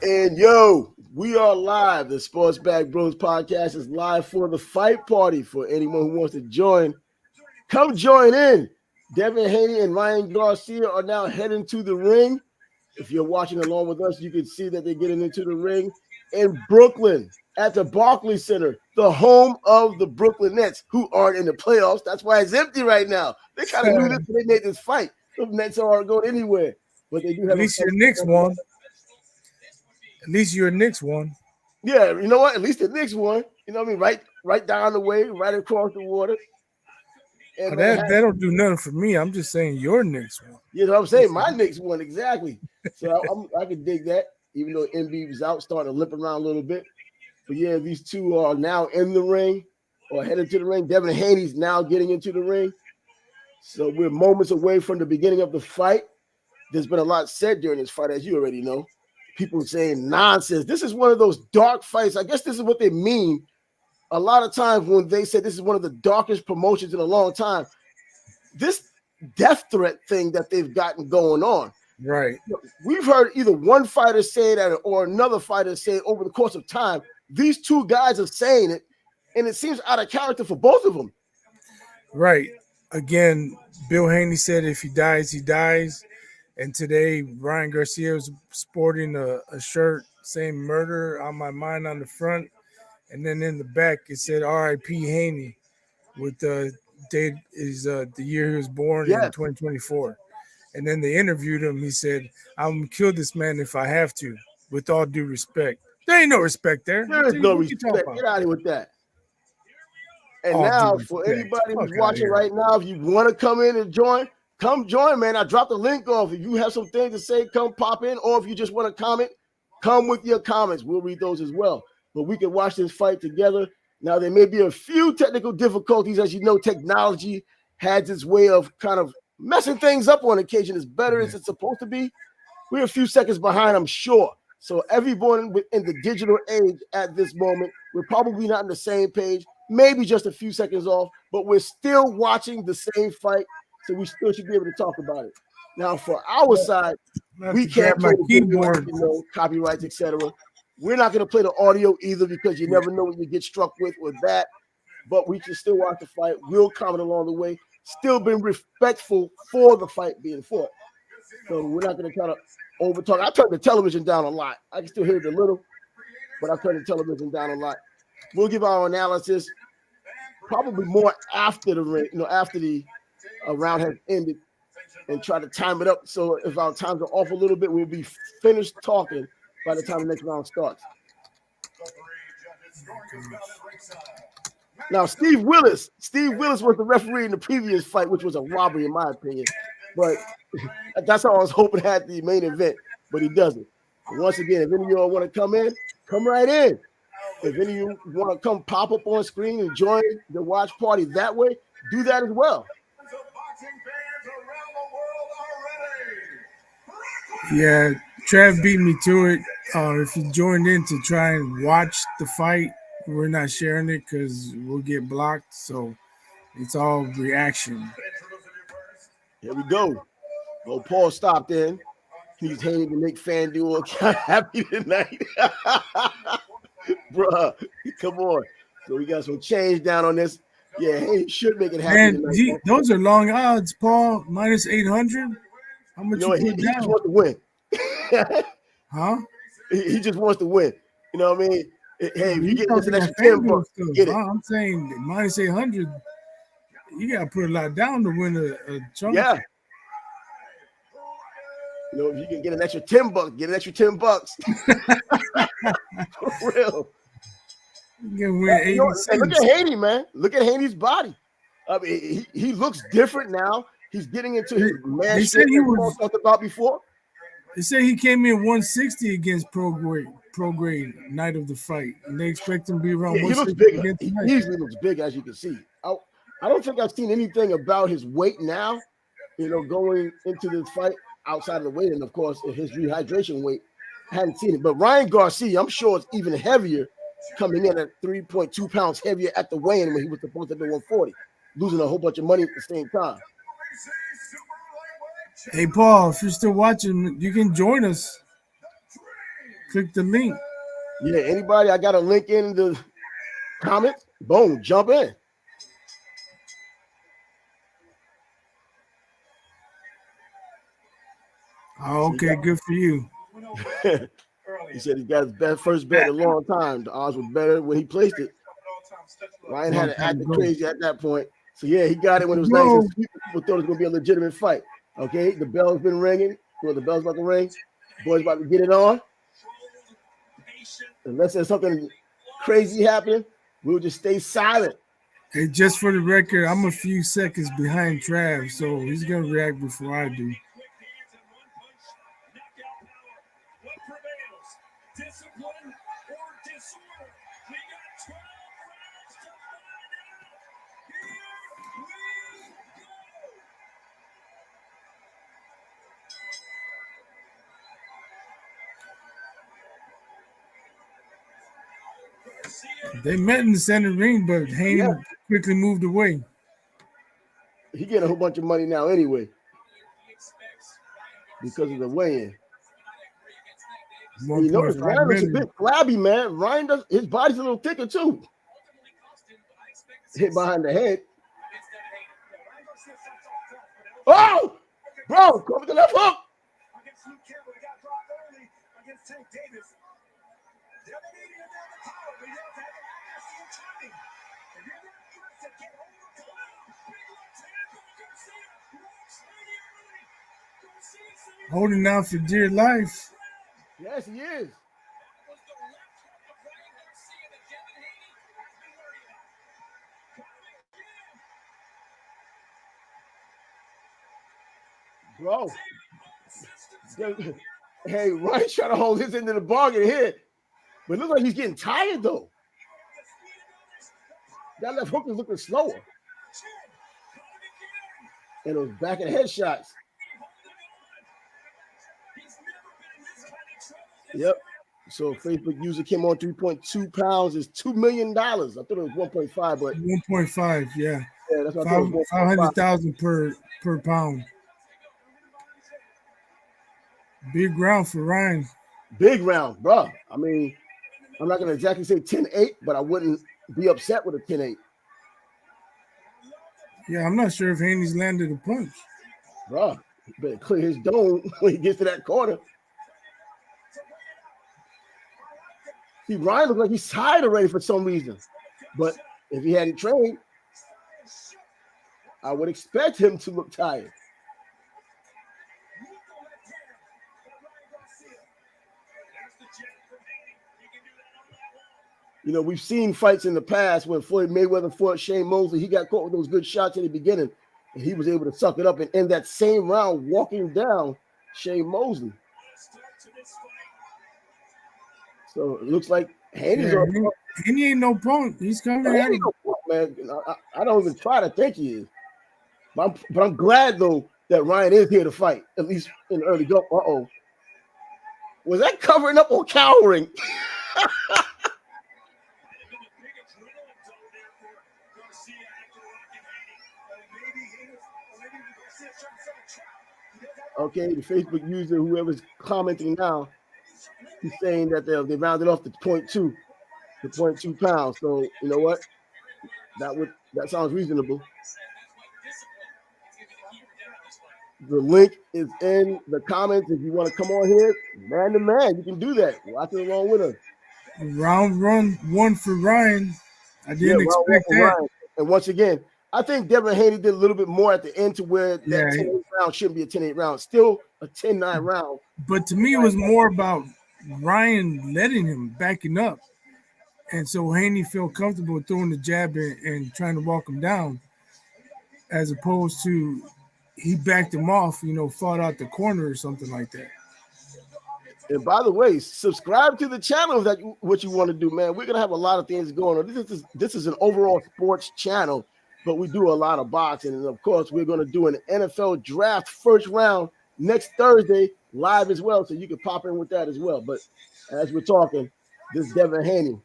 And yo, we are live. The Sports Back Bros podcast is live for the fight party. For anyone who wants to join, come join in. Devin, Haney, and Ryan Garcia are now heading to the ring. If you're watching along with us, you can see that they're getting into the ring in Brooklyn at the Barclays Center, the home of the Brooklyn Nets, who aren't in the playoffs. That's why it's empty right now. They kind of knew this when they made this fight. The Nets aren't going anywhere, but they do have At least your Knicks won. At least your Knicks won. Yeah, you know what? At least the Knicks won. You know what I mean? Right down the way, right across the water. And that don't do nothing for me. I'm just saying your Knicks won. You know what I'm saying? My Knicks won, exactly. So I can dig that, even though Embiid was out, starting to limp around a little bit. But yeah, these two are now in the ring or headed to the ring. Devin Haney's now getting into the ring. So we're moments away from the beginning of the fight. There's been a lot said during this fight, as you already know. People saying nonsense. This is one of those dark fights. I guess this is what they mean. A lot of times when they say this is one of the darkest promotions in a long time, this death threat thing that they've gotten going on. Right. We've heard either one fighter say that or another fighter say it over the course of time. These two guys are saying it, and it seems out of character for both of them. Right. Again, Bill Haney said if he dies, he dies. And today, Ryan Garcia was sporting a shirt saying murder on my mind on the front. And then in the back, it said R.I.P. Haney with the date is the year he was born in 2024. And then they interviewed him. He said, I'm going to kill this man if I have to, with all due respect. There ain't no respect there. There is no respect. Get out of here with that. And now, for anybody who's watching right now, if you want to come in and join, come join, man. I dropped the link off. If you have some things to say, come pop in. Or if you just want to comment, come with your comments. We'll read those as well. But we can watch this fight together. Now, there may be a few technical difficulties. As you know, technology has its way of kind of messing things up on occasion. As better as it's supposed to be. We're a few seconds behind, I'm sure. So everyone in the digital age at this moment, we're probably not on the same page. Maybe just a few seconds off. But we're still watching the same fight. So we still should be able to talk about it. Now, for our side, we can't play the keyboard, copyrights, etc. We're not going to play the audio either because you never know what you get struck with that. But we can still watch the fight. We'll comment along the way. Still being respectful for the fight being fought. So we're not going to try to overtalk. I turned the television down a lot. I can still hear it a little, but I turned the television down a lot. We'll give our analysis probably more after the after the round has ended, and try to time it up. So if our times are off a little bit, we'll be finished talking by the time the next round starts. Now, Steve Willis was the referee in the previous fight, which was a robbery in my opinion. But that's how I was hoping to have the main event, but he doesn't. And once again, if any of y'all want to come in, come right in. If any of you want to come pop up on screen and join the watch party that way, do that as well. Yeah, Trav beat me to it. If you joined in to try and watch the fight, we're not sharing it because we'll get blocked. So it's all reaction. Here we go. Well, Paul stopped in. He's hating to make FanDuel happy tonight. Bruh, come on. So we got some change down on this. Yeah, he should make it happen. Man, those are long odds, Paul. Minus 800. How much you put he down? Just wants to win. Huh? He just wants to win. You know what I mean? Hey, if you get this an extra $10, get it. I'm saying minus 800. You gotta put a lot down to win a chunk. Yeah. You know, if you can get an extra $10, get an extra $10. For real. You can win 80 cents. Look at Haney, man. Look at Haney's body. I mean, he looks different now. He's getting into his man shit he was talked about before. They say he came in 160 against pro grade night of the fight, and they expect him to be around 160 against he usually looks big, as you can see. I don't think I've seen anything about his weight now, going into this fight outside of the weight, and of course, his rehydration weight. I hadn't seen it. But Ryan Garcia, I'm sure it's even heavier, coming in at 3.2 pounds heavier at the weigh-in when he was supposed to be 140, losing a whole bunch of money at the same time. Hey, Paul, if you're still watching, you can join us. Click the link. Yeah, anybody, I got a link in the comments. Boom, jump in. Oh, okay, good for you. He said he got his best first bet in a long time. The odds were better when he placed it. Ryan had to act crazy at that point. So yeah, he got it when it was nice and sweet. People thought it was gonna be a legitimate fight. Okay, the bell's been ringing. Well, the bell's about to ring. Boys about to get it on. Unless there's something crazy happening, we'll just stay silent. Hey, just for the record, I'm a few seconds behind Trav, so he's gonna react before I do. They met in the center ring, but Haney quickly moved away. He getting a whole bunch of money now anyway because of the weigh-in. You notice Ryan looks a bit flabby, man. Ryan does, his body's a little thicker too. Hit behind the head. Oh, bro, go with the left hook. Holding out for dear life. Yes, he is. Bro. Hey, Ryan's trying to hold his end of the bargain here. But it looks like he's getting tired, though. That left hook is looking slower. And those back and head shots. Yep. So Facebook user came on 3.2 pounds is $2 million. I thought it was 1.5, but 1.5, yeah. Yeah, that's what I thought. 500,000 per pound. Big round for Ryan. Big round, bro. I mean, I'm not gonna exactly say 10-8, but I wouldn't be upset with a 10-8. Yeah, I'm not sure if Haney's landed a punch. Bro, he better clear his dome when he gets to that corner. See, Ryan looks like he's tired already for some reason. But if he hadn't trained, I would expect him to look tired. You know, we've seen fights in the past when Floyd Mayweather fought Shane Mosley. He got caught with those good shots in the beginning, and he was able to suck it up and end that same round walking down Shane Mosley. So it looks like Haney's on. Haney ain't no punk. He's coming at him. No punk, man. I don't even try to think he is. But I'm glad, though, that Ryan is here to fight, at least in the early go. Uh-oh. Was that covering up or cowering? Okay, the Facebook user, whoever's commenting now, he's saying that they rounded off to 0.2 pounds. So you know what? That sounds reasonable. The link is in the comments. If you want to come on here, man to man, you can do that. Watch it along with us. Round one for Ryan. I didn't expect that. Ryan. And once again, I think Devin Haney did a little bit more at the end to where that 10-8 round shouldn't be a 10-8 round. Still a 10-9 round. But to me, it was more about Ryan letting him, backing up. And so Haney felt comfortable throwing the jab and trying to walk him down, as opposed to he backed him off, fought out the corner or something like that. And by the way, subscribe to the channel if that's what you want to do, man. We're gonna have a lot of things going on. This is an overall sports channel, but we do a lot of boxing, and of course, we're gonna do an NFL draft first round next Thursday live as well, so you can pop in with that as well. But as we're talking, this Devin Haney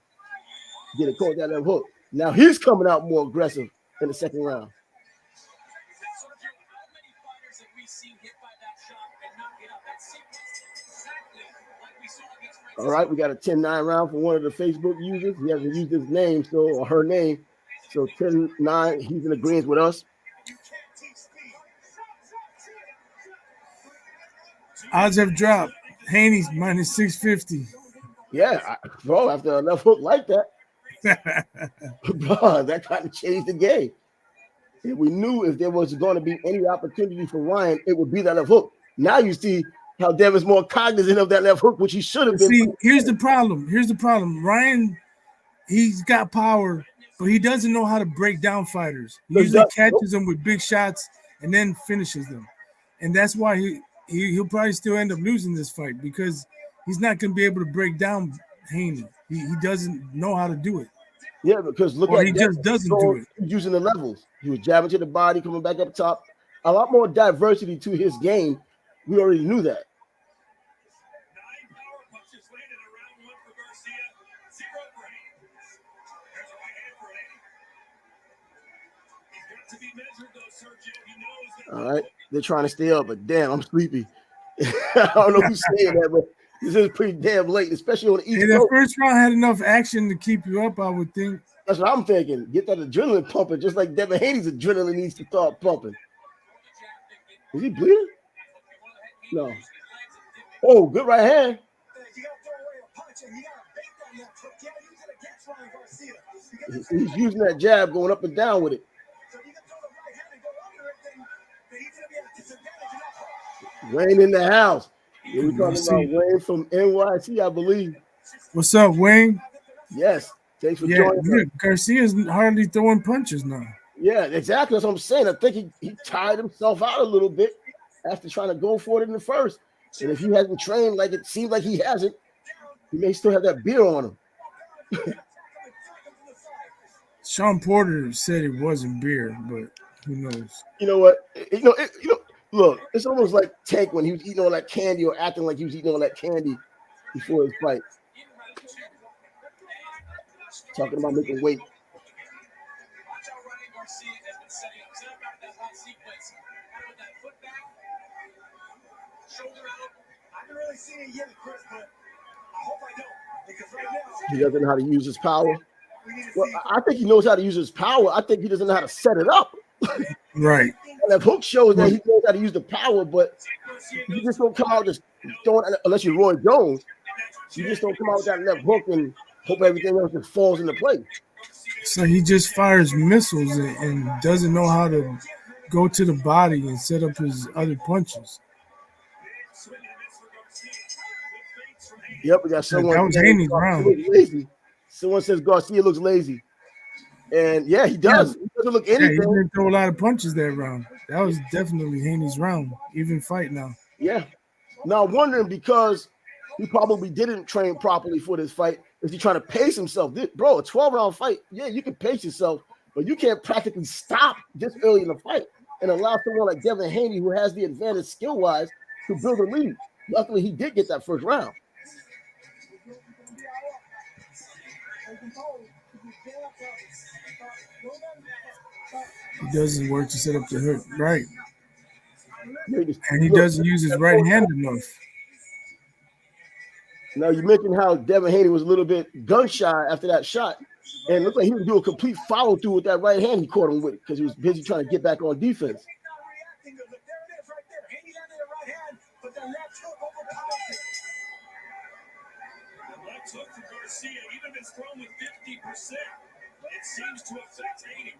get caught that left hook. Now he's coming out more aggressive in the second round. All right, we got a 10-9 round for one of the Facebook users. He hasn't used his name, or her name. So 10-9, he's in agreement with us. Odds have dropped. Haney's minus 650. Yeah, bro, after a left hook like that, bro, that kind of changed the game. And we knew if there was going to be any opportunity for Ryan, it would be that left hook. Now you see how Devin's more cognizant of that left hook, which he should have been. See, here's the problem. Ryan, he's got power, but he doesn't know how to break down fighters. He usually catches them with big shots and then finishes them. And that's why he'll probably still end up losing this fight, because he's not going to be able to break down Haney. He doesn't know how to do it. Yeah, because he just doesn't do it. He's using the levels. He was jabbing to the body, coming back up top. A lot more diversity to his game. We already knew that. 9 power punches landed in round 1 for Garcia. 0 for Haney. There's a right hand for Haney. He's got to be measured, though, Sergio. He knows that. All right, they're trying to stay up, but damn, I'm sleepy. I don't know who's saying that, but this is pretty damn late, especially on the East Coast. The first round had enough action to keep you up, I would think. That's what I'm thinking. Get that adrenaline pumping, just like Devin Haney's adrenaline needs to start pumping. Is he bleeding? No. Oh, good right hand. He's using that jab, going up and down with it. Wayne in the house. Yeah, we're talking about Wayne from NYC, I believe. What's up, Wayne? Yes. Thanks for joining us. Garcia's hardly throwing punches now. Yeah, exactly. That's what I'm saying. I think he tired himself out a little bit after trying to go for it in the first. And if he hasn't trained like it seems like he hasn't, he may still have that beer on him. Sean Porter said it wasn't beer, but who knows? You know what? Look, it's almost like Tank when he was eating all that candy or acting like he was eating all that candy before his fight. Talking about making weight. He doesn't know how to use his power. Well, I think he knows how to use his power. I think he doesn't know how to set it up. Right. And that hook shows that he knows how to use the power, but you just don't come out just throwing, unless you're Roy Jones. You just don't come out with that left hook and hope everything else just falls into place. So he just fires missiles and doesn't know how to go to the body and set up his other punches. Yep, we got someone. That was Haney's round. Lazy. Someone says Garcia looks lazy. And yeah, he does. He doesn't look anything. Yeah, he didn't throw a lot of punches that round. That was definitely Haney's round. Even fight now. Yeah. Now I'm wondering, because he probably didn't train properly for this fight, is he trying to pace himself? Bro, a 12-round fight, yeah, you can pace yourself, but you can't practically stop this early in the fight and allow someone like Devin Haney, who has the advantage skill-wise, to build a lead. Luckily, he did get that first round. He doesn't work to set up the hook, right? And he doesn't use his right hand enough. Now, you mentioned how Devin Haney was a little bit gun-shy after that shot, and it looked like he was doing a complete follow-through with that right hand he caught him with, because he was busy trying to get back on defense. Hook for Garcia, even been thrown with 50%. It seems to affect Haney.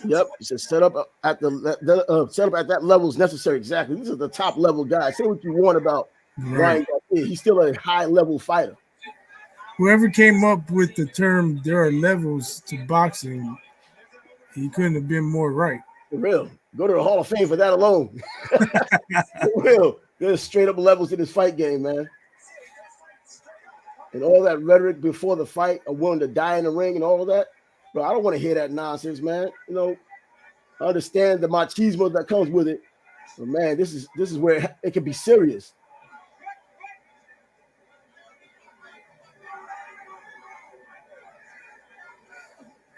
Yep, he said set up at that level is necessary. Exactly. This is the top level guy. Say what you want about Ryan Garcia. He's still a high level fighter. Whoever came up with the term "there are levels to boxing," he couldn't have been more right. For real. Go to the Hall of Fame for that alone. For real. There's straight up levels to this fight game, man. And all that rhetoric before the fight, of willing to die in the ring and all of that. But I don't want to hear that nonsense, man. You know, I understand the machismo that comes with it. But man, this is where it can be serious.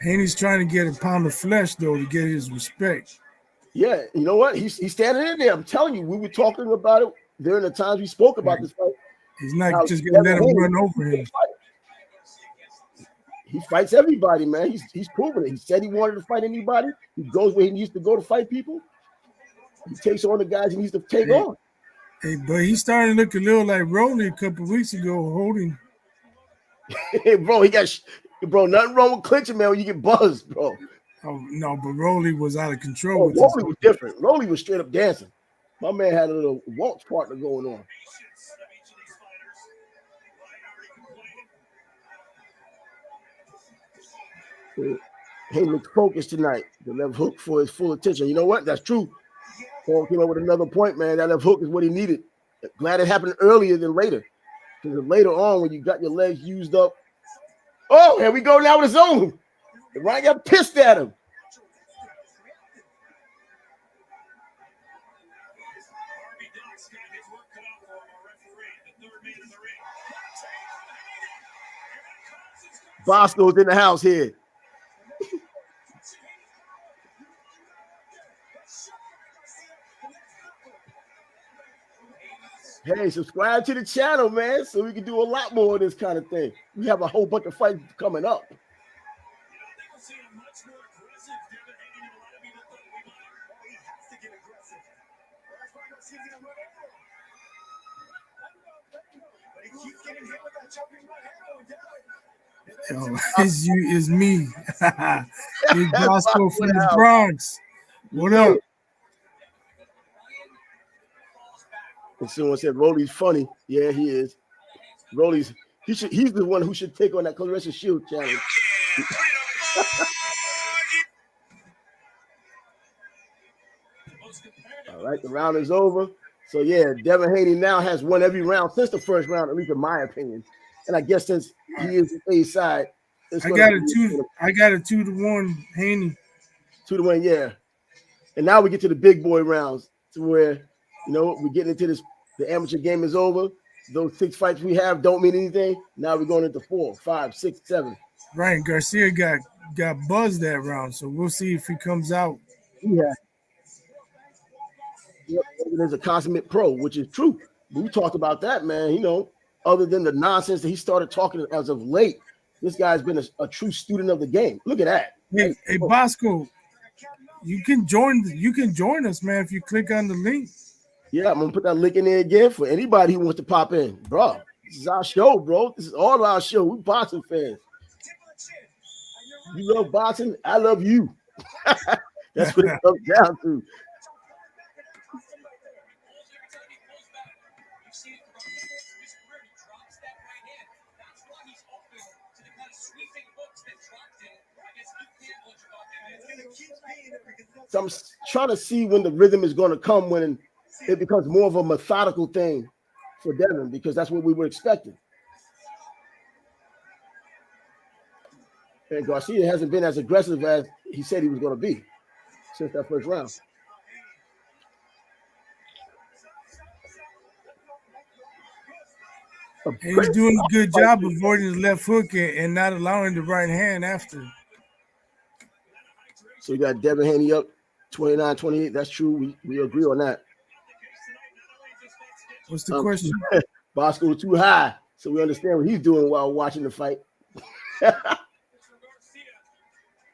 Haney's trying to get a pound of flesh, though, to get his respect. Yeah, you know what? He's standing in there. I'm telling you, we were talking about it during the times we spoke about this fight. He's not Now, just gonna let him run over him. He fights everybody, man. He's proven it. He said he wanted to fight anybody. He goes where he needs to go to fight people. He takes on the guys he needs to take on. Hey, but he started to look a little like Rolly a couple of weeks ago, holding. Hey, bro, nothing wrong with clinching, man, when you get buzzed, bro. Oh no, but Rolly was out of control. Rolly was different. Rolly was straight up dancing. My man had a little waltz partner going on. He looked focused tonight. The left hook for his full attention. You know what? That's true. Paul came up with another point, man. That left hook is what he needed. Glad it happened earlier than later. Because later on, when you got your legs used up, oh, here we go now with his own. Ryan got pissed at him. Bosco's in the house here. Hey, subscribe to the channel, man, so we can do a lot more of this kind of thing. We have a whole bunch of fights coming up. Is me. Big Bosco from the Bronx. What up? And someone said Rolly's funny. Yeah, he is. Rolly's he's the one who should take on that Clarissa Shield challenge. All right, the round is over. So yeah, Devin Haney now has won every round since the first round, at least in my opinion. And I guess since he is the A side, I got a 2-1 Haney. 2-1, yeah. And now we get to the big boy rounds, to where we're getting into this. The amateur game is over. Those 6 fights we have don't mean anything. Now we're going into 4, 5, 6, 7. Right, Garcia got buzzed that round, so we'll see if he comes out. Yeah. There's a consummate pro, which is true. We talked about that, man. Other than the nonsense that he started talking as of late, this guy's been a true student of the game. Look at that. Hey, Bosco, you can join us, man, if you click on the link. Yeah, I'm gonna put that link in there again for anybody who wants to pop in, bro. This is our show, bro. This is all our show. We boxing fans. You love boxing, I love you. That's what it comes down to. So I'm trying to see when the rhythm is going to come, when it becomes more of a methodical thing for Devin, because that's what we were expecting. And Garcia hasn't been as aggressive as he said he was going to be since that first round. He's doing a good job avoiding the left hook and not allowing the right hand after. So you got Devin Haney up 29-28. That's true. We agree on that. What's the question? Bosco too high, so we understand what he's doing while watching the fight.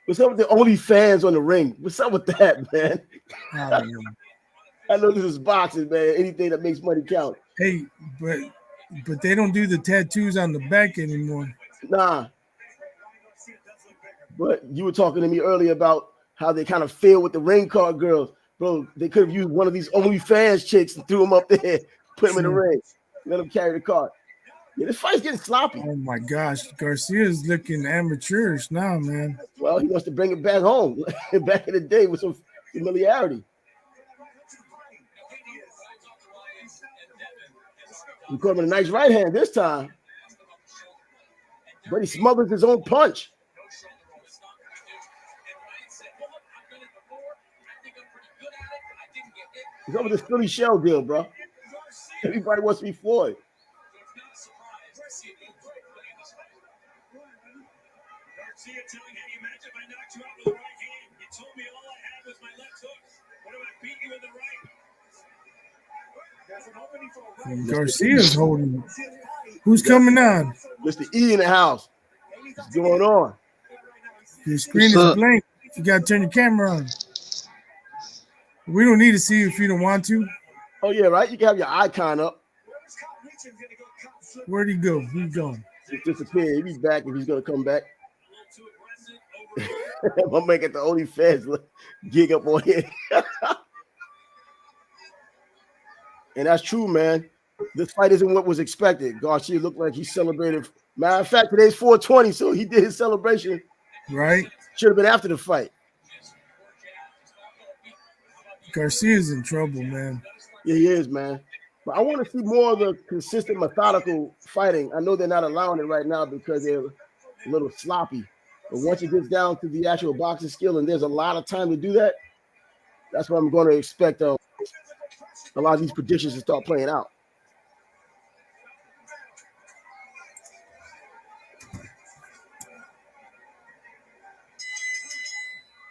What's up with the OnlyFans on the ring? What's up with that, man? I know this is boxing, man. Anything that makes money count. Hey, but they don't do the tattoos on the back anymore. Nah. But you were talking to me earlier about how they kind of feel with the ring card girls. Bro, they could have used one of these OnlyFans chicks and threw them up there, put them in the ring, let them carry the card. Yeah, this fight's getting sloppy. Oh, my gosh. Garcia's looking amateurish now, man. Well, he wants to bring it back home, back in the day with some familiarity. He caught him in a nice right hand this time. But he smothers his own punch. He's over this Philly shell deal, bro. Everybody wants to be Floyd. Garcia telling Haney, imagine if I knocked you out with the right hand. You told me all I had was my left hook. What if I beat you with the right? Garcia's Who's coming on? Mr. E in the house. What's going on? Your screen is blank. You got to turn your camera on. We don't need to see you if you don't want to. Oh, yeah, right? You can have your icon up. Where'd he go? Who's going? He disappeared. He'll be back if he's going to come back. I'm making the OnlyFans gig up on here. And that's true, man. This fight isn't what was expected. Garcia looked like he celebrated. Matter of fact, today's 420, so he did his celebration. Right. Should have been after the fight. Garcia's in trouble, man. Yeah, he is, man. But I want to see more of the consistent, methodical fighting. I know they're not allowing it right now because they're a little sloppy. But once it gets down to the actual boxing skill and there's a lot of time to do that, that's what I'm going to expect a lot of these predictions to start playing out.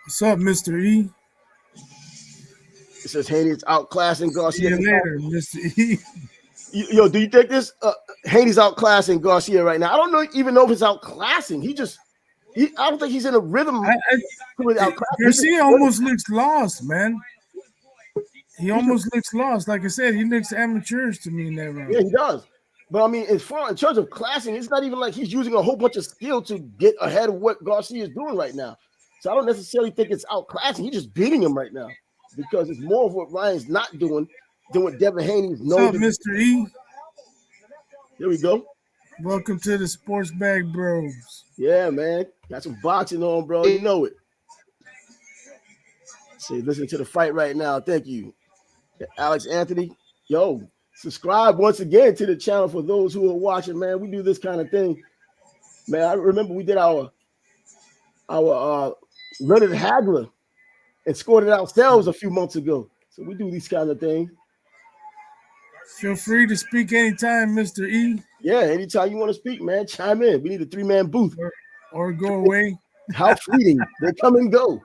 What's up, Mr. E? It says Haney's outclassing Garcia. See you later, Mr. E. Yo, do you think this? Haney's outclassing Garcia right now. I don't even know if it's outclassing. I don't think he's in a rhythm. Garcia almost looks lost, man. He almost looks lost. Like I said, he looks amateurish to me in that round. Yeah, he does. But I mean, in terms of classing, it's not even like he's using a whole bunch of skill to get ahead of what Garcia is doing right now. So I don't necessarily think it's outclassing. He's just beating him right now because it's more of what Ryan's not doing than what Devin Haney's known. What's up, Mr. E? Here we go. Welcome to the Sports Bag Bros. Yeah, man. Got some boxing on, bro. You know it. See, listen to the fight right now. Thank you. Alex Anthony. Yo, subscribe once again to the channel for those who are watching, man. We do this kind of thing. Man, I remember we did our Leonard Hagler and scored it ourselves a few months ago. So we do these kind of things. Feel free to speak anytime, Mr. E. Yeah, anytime you want to speak, man, chime in. We need a 3-man booth. Or go away. How fleeting. They come and go.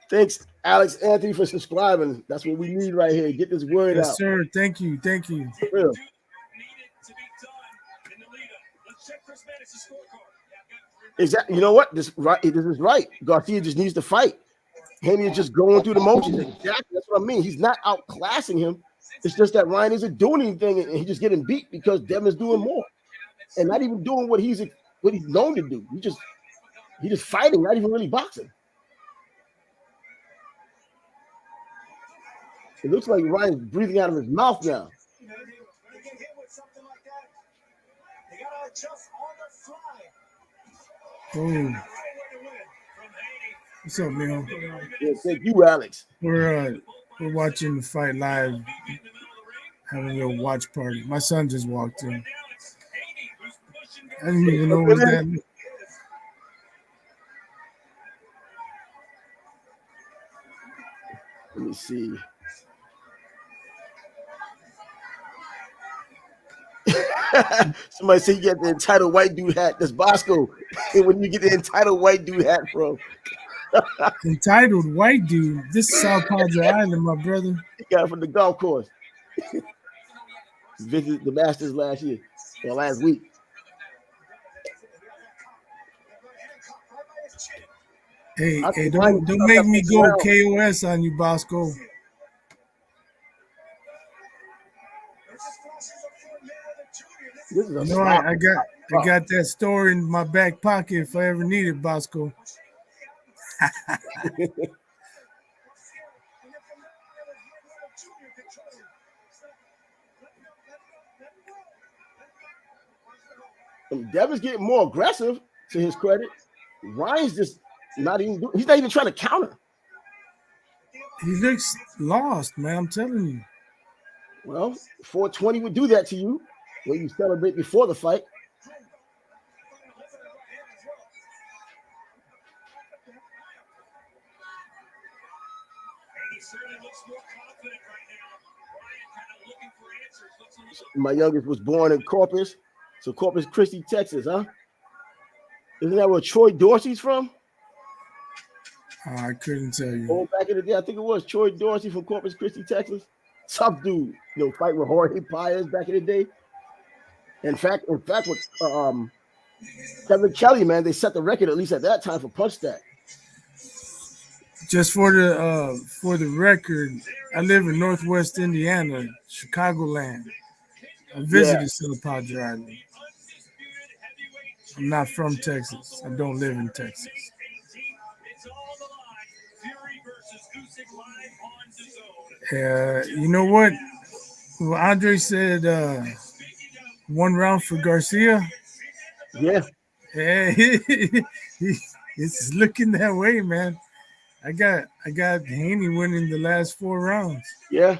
Thanks, Alex Anthony, for subscribing. That's what we need right here. Get this word out. Yes, sir. Thank you. Thank you. Real. Exactly. You know what? This is right. Garcia just needs to fight. Haney is just going through the motions. Exactly. That's what I mean. He's not outclassing him. It's just that Ryan isn't doing anything, and he's just getting beat because Devin's doing more, and not even doing what he's known to do. He's just fighting, not even really boxing. It looks like Ryan's breathing out of his mouth now. Oh. What's up, man? Yeah, thank you, Alex. We're watching the fight live, having a little watch party. My son just walked in. I didn't even know what that meant. Let me see. Somebody say you get the entitled white dude hat. That's Bosco. And when you get the entitled white dude hat from? Entitled white dude. This is South Padre Island, my brother. He got it from the golf course. Visited the Masters last week. Hey, don't make me go KOS on you, Bosco. I got that story in my back pocket if I ever need it, Bosco. Devin's getting more aggressive, to his credit. Ryan's just he's not even trying to counter. He looks lost, man. I'm telling you. Well, 420 would do that to you when you celebrate before the fight. My youngest was born in Corpus, so Corpus Christi, Texas, huh? Isn't that where Troy Dorsey's from? I couldn't tell you. Oh, back in the day, I think it was Troy Dorsey from Corpus Christi, Texas. Tough dude, fight with Jorge Paez back in the day. In fact, with Kevin Kelly, man, they set the record at least at that time for punch stack. Just for the record, I live in Northwest Indiana, Chicagoland. I visited South Padre Island. I'm not from Texas. I don't live in Texas. You know what? Well, Andre said 1 round for Garcia. Yeah. It's looking that way, man. I got Haney winning the last 4 rounds. Yeah.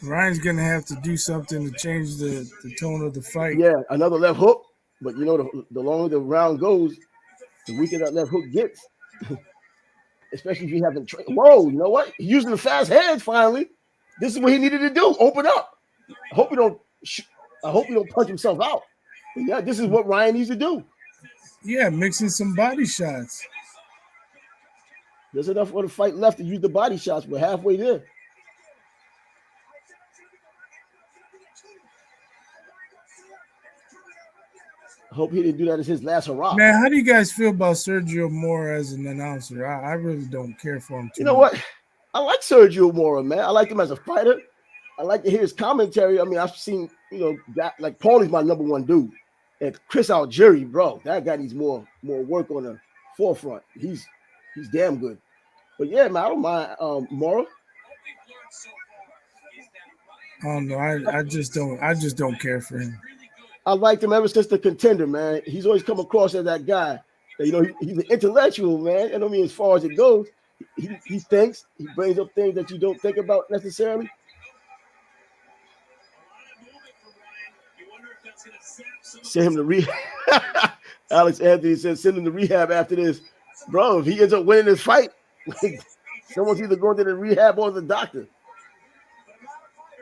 Ryan's gonna have to do something to change the tone of the fight. Yeah, another left hook. But the longer the round goes, the weaker that left hook gets. Especially if you haven't trained. Whoa, you know what? He's using the fast hands finally. This is what he needed to do. Open up. I hope he don't punch himself out. But yeah, this is what Ryan needs to do. Yeah, mixing some body shots. There's enough for the fight left to use the body shots. We're halfway there. I hope he didn't do that as his last hurrah. Man, how do you guys feel about Sergio Mora as an announcer? I really don't care for him too You know much. what? I like Sergio Mora, man. I like him as a fighter. I like to hear his commentary. I mean, I've seen, that like Paulie's my number one dude. And Chris Algieri, bro, that guy needs more work on the forefront. He's damn good. But yeah, man, I don't mind Mora. I don't know. I just don't care for him. I liked him ever since the Contender, man. He's always come across as that guy. That, he's an intellectual, man. And I mean, as far as it goes, he thinks. He brings up things that you don't think about necessarily. Send him to rehab. Alex Anthony says send him to rehab after this. Bro, if he ends up winning this fight, someone's either going to the rehab or the doctor.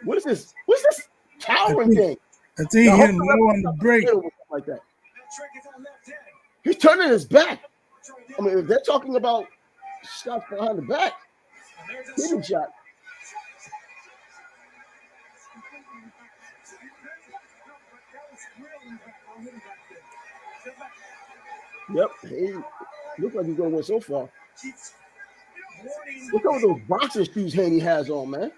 What is this? What's this towering thing? I think he hit him low on the break. Like that. He's turning his back. I mean, if they're talking about shots behind the back, hidden shot. Yep, he looks like he's going to win so far. Look at those boxing shoes Haney has on, man.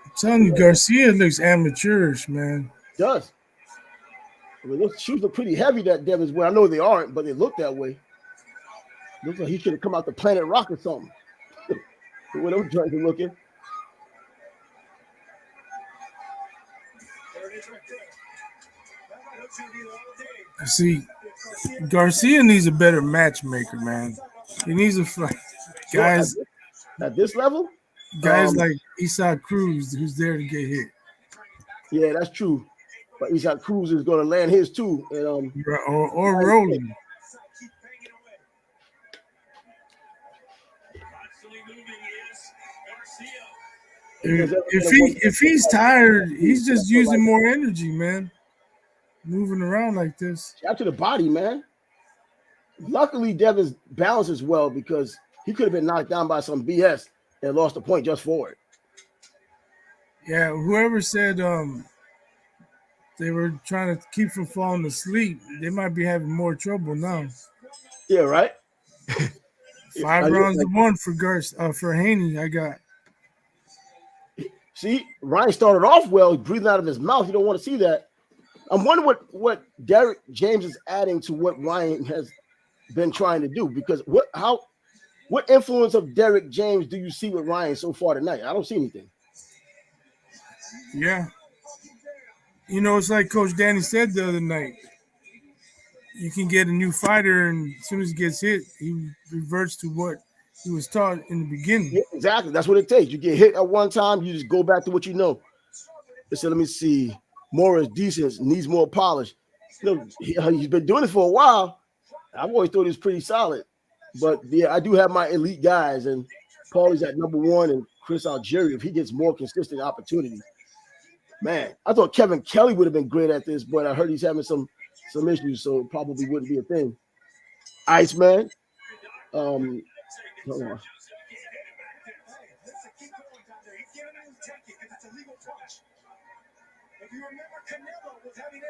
I'm telling you, Garcia looks amateurish, man. He does. I mean, those shoes look pretty heavy that Devin's wearing. I know they aren't, but they look that way. Looks like he should have come out the Planet Rock or something. The way those joints are looking. See, Garcia needs a better matchmaker, man. He needs a fight. Guys at this level, guys like Isaac Cruz, who's there to get hit. Yeah, that's true. But Isaac Cruz is going to land his too, and or rolling. If he's tired, he's just using more energy, man. Moving around like this. Out to the body, man. Luckily, Devin's balance is well because he could have been knocked down by some BS and lost a point just for it. Yeah, whoever said they were trying to keep from falling asleep, they might be having more trouble now. Yeah, right. 5 rounds to 1 for Haney. I got. See, Ryan started off well, breathing out of his mouth. You don't want to see that. I'm wondering what Derek James is adding to what Ryan has been trying to do, because what influence of Derek James do you see with Ryan so far tonight? I don't see anything. Yeah. It's like Coach Danny said the other night. You can get a new fighter, and as soon as he gets hit, he reverts to what he was taught in the beginning. Yeah, exactly. That's what it takes. You get hit at one time, you just go back to what you know. So let me see. More is decent, needs more polish. He's been doing it for a while. I've always thought he was pretty solid. But yeah, I do have my elite guys, and Paulie's at number 1, and Chris Algieri, if he gets more consistent opportunities. Man, I thought Kevin Kelly would have been great at this, but I heard he's having some issues, so it probably wouldn't be a thing. Iceman. Hold on.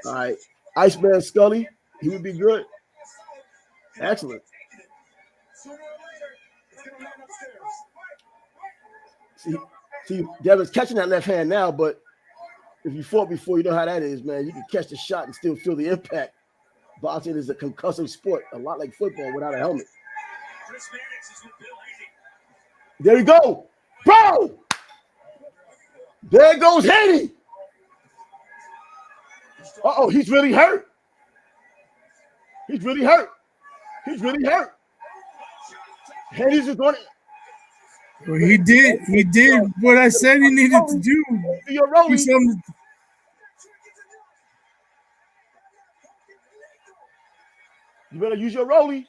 All right. Iceman Scully, he would be good. Excellent. See, Devin's catching that left hand now, but if you fought before, you know how that is, man. You can catch the shot and still feel the impact. Boxing is a concussive sport, a lot like football without a helmet. There you go. Bro! There goes Haney. Uh-oh, he's really hurt. He's really hurt. He's really hurt. Haney's is going to... Well, he did what I said he needed to do. Your rollie. You better use your rollie.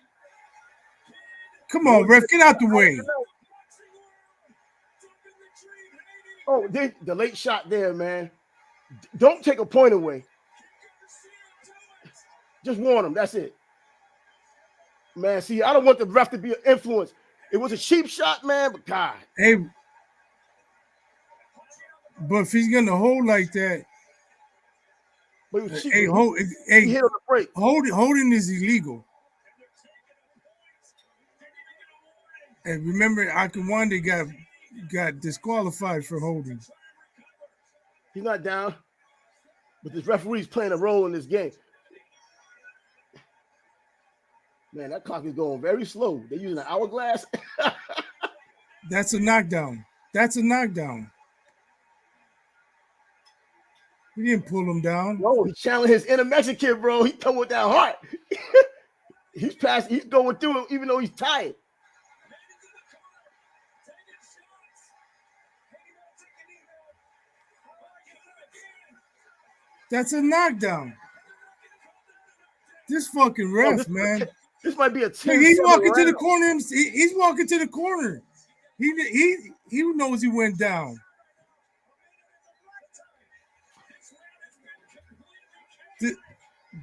Come on, ref, get out the way. Oh, the late shot there, man. Don't take a point away. Just warn him. That's it. Man, see, I don't want the ref to be an influence. It was a cheap shot, man, but God. Hey, but if he's gonna hold like that, but it was cheap. He hit on the break. Holding is illegal. And remember, Akinwande got disqualified for holding. He's not down, but this referee's playing a role in this game. Man, that clock is going very slow. They're using an hourglass. That's a knockdown. That's a knockdown. He didn't pull him down. No, he's channeling his inner Mexican, bro. He come with that heart. He's going through it even though he's tired. That's a knockdown. This fucking ref, man. This might be a 10. He's walking to the corner. He's walking to the corner. He knows he went down.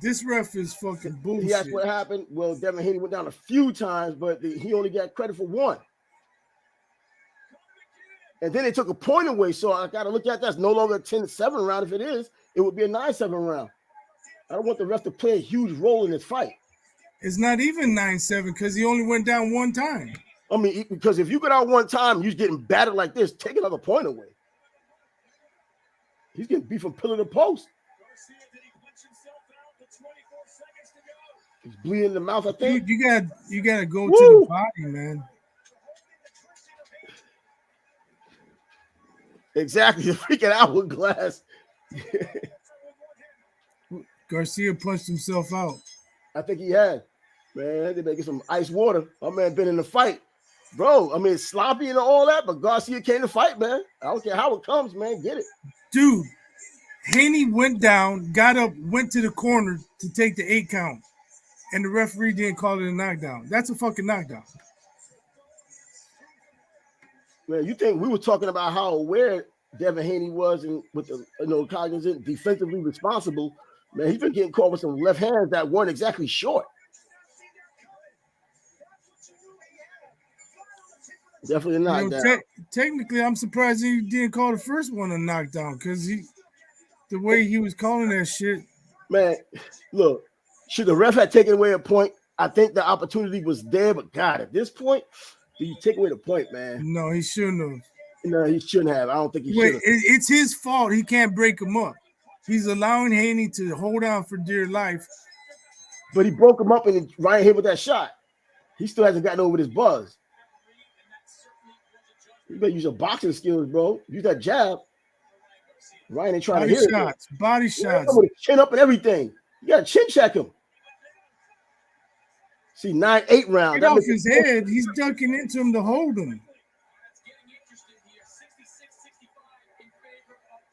This ref is fucking bullshit. That's what happened. Well, Devin Haney went down a few times, but he only got credit for 1. And then they took a point away, so I got to look at that. It's no longer a 10-7 round. If it is, it would be a 9-7 round. I don't want the ref to play a huge role in this fight. It's not even 9-7 because he only went down 1 time. I mean, because if you go down 1 time, you're getting battered like this, take another point away. He's getting beat from pillar to post. He's bleeding in the mouth, I think. You gotta go to the body, man. Exactly, the freaking hourglass. Garcia punched himself out. I think he had. Man, they making some ice water. My man been in the fight. Bro, I mean, it's sloppy and all that, but Garcia came to fight, man. I don't care how it comes, man. Get it. Dude, Haney went down, got up, went to the corner to take the 8 count, and the referee didn't call it a knockdown. That's a fucking knockdown. Man, you think we were talking about how aware Devin Haney was and with the cognizant, defensively responsible. Man, he's been getting caught with some left hands that weren't exactly short. Definitely a knockdown. Technically, I'm surprised he didn't call the first one a knockdown because the way he was calling that shit. Man, look, should the ref have taken away a point? I think the opportunity was there, but God, at this point, do you take away the point, man? No, he shouldn't have. No, he shouldn't have. I don't think he should have. It's his fault. He can't break him up. He's allowing Haney to hold on for dear life. But he broke him up and Ryan hit with that shot. He still hasn't gotten over his buzz. You better use your boxing skills, bro. Use that jab. Ryan ain't trying to hit shots, it. Body shots. With a chin up and everything. You got to chin check him. See, 9-8 round. Get off his head. He's ducking into him to hold him.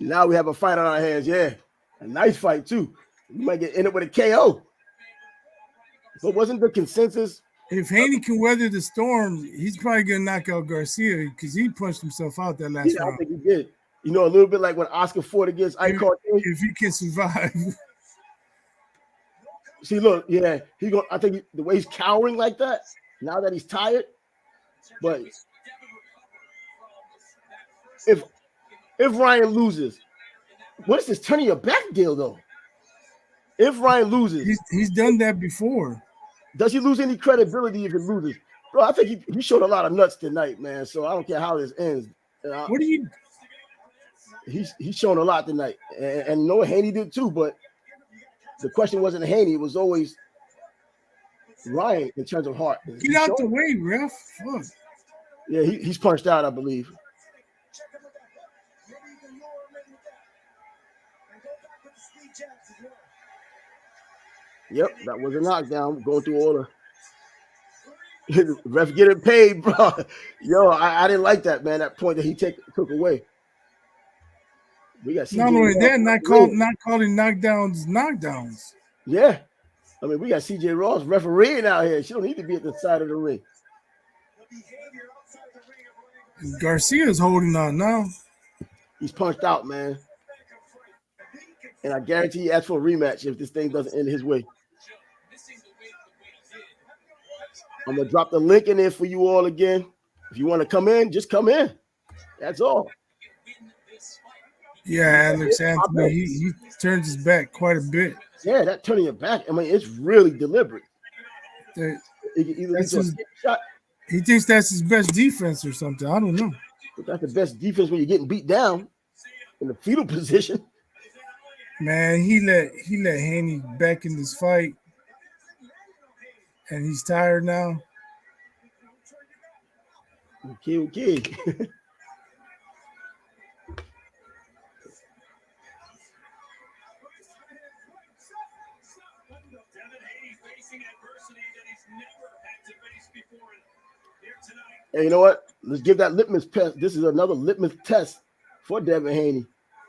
Now we have a fight on our hands. Yeah, a nice fight, too. We might get in it with a KO. But wasn't the consensus If Haney can weather the storm, he's probably gonna knock out Garcia because he punched himself out that last I round. think he did. You know, a little bit like when Oscar fought against Ike. If he can survive. See, look, yeah, I think the way he's cowering like that, now that he's tired. But if Ryan loses, what is this turning your back deal though? If Ryan loses, he's done that before. Does he lose any credibility if he loses? Bro, I think he showed a lot of nuts tonight, man. So I don't care how this ends. What do you? He's shown a lot tonight, and you know what Haney did too. But the question wasn't Haney; it was always Ryan in terms of heart. Get out the way, ref. Fuck. Yeah, he's punched out, I believe. Yep, that was a knockdown. Going through all the ref getting paid, bro. Yo, I didn't like that, man. That point that he took away. We got not only that, not calling knockdowns. Yeah, I mean we got CJ Ross refereeing out here. She don't need to be at the side of the ring. Garcia's holding on now. He's punched out, man. And I guarantee he asked for a rematch if this thing doesn't end his way. I'm going to drop the link in there for you all again. If you want to come in, just come in. That's all. Yeah, Alex Anthony, he turns his back quite a bit. Yeah, that turning your back, I mean, it's really deliberate. He thinks that's his best defense or something. I don't know. But that's the best defense when you're getting beat down in the fetal position. Man, he let Haney back in this fight, and he's tired now. Okay. Hey, you know what? Let's give that litmus test. This is another litmus test for Devin Haney.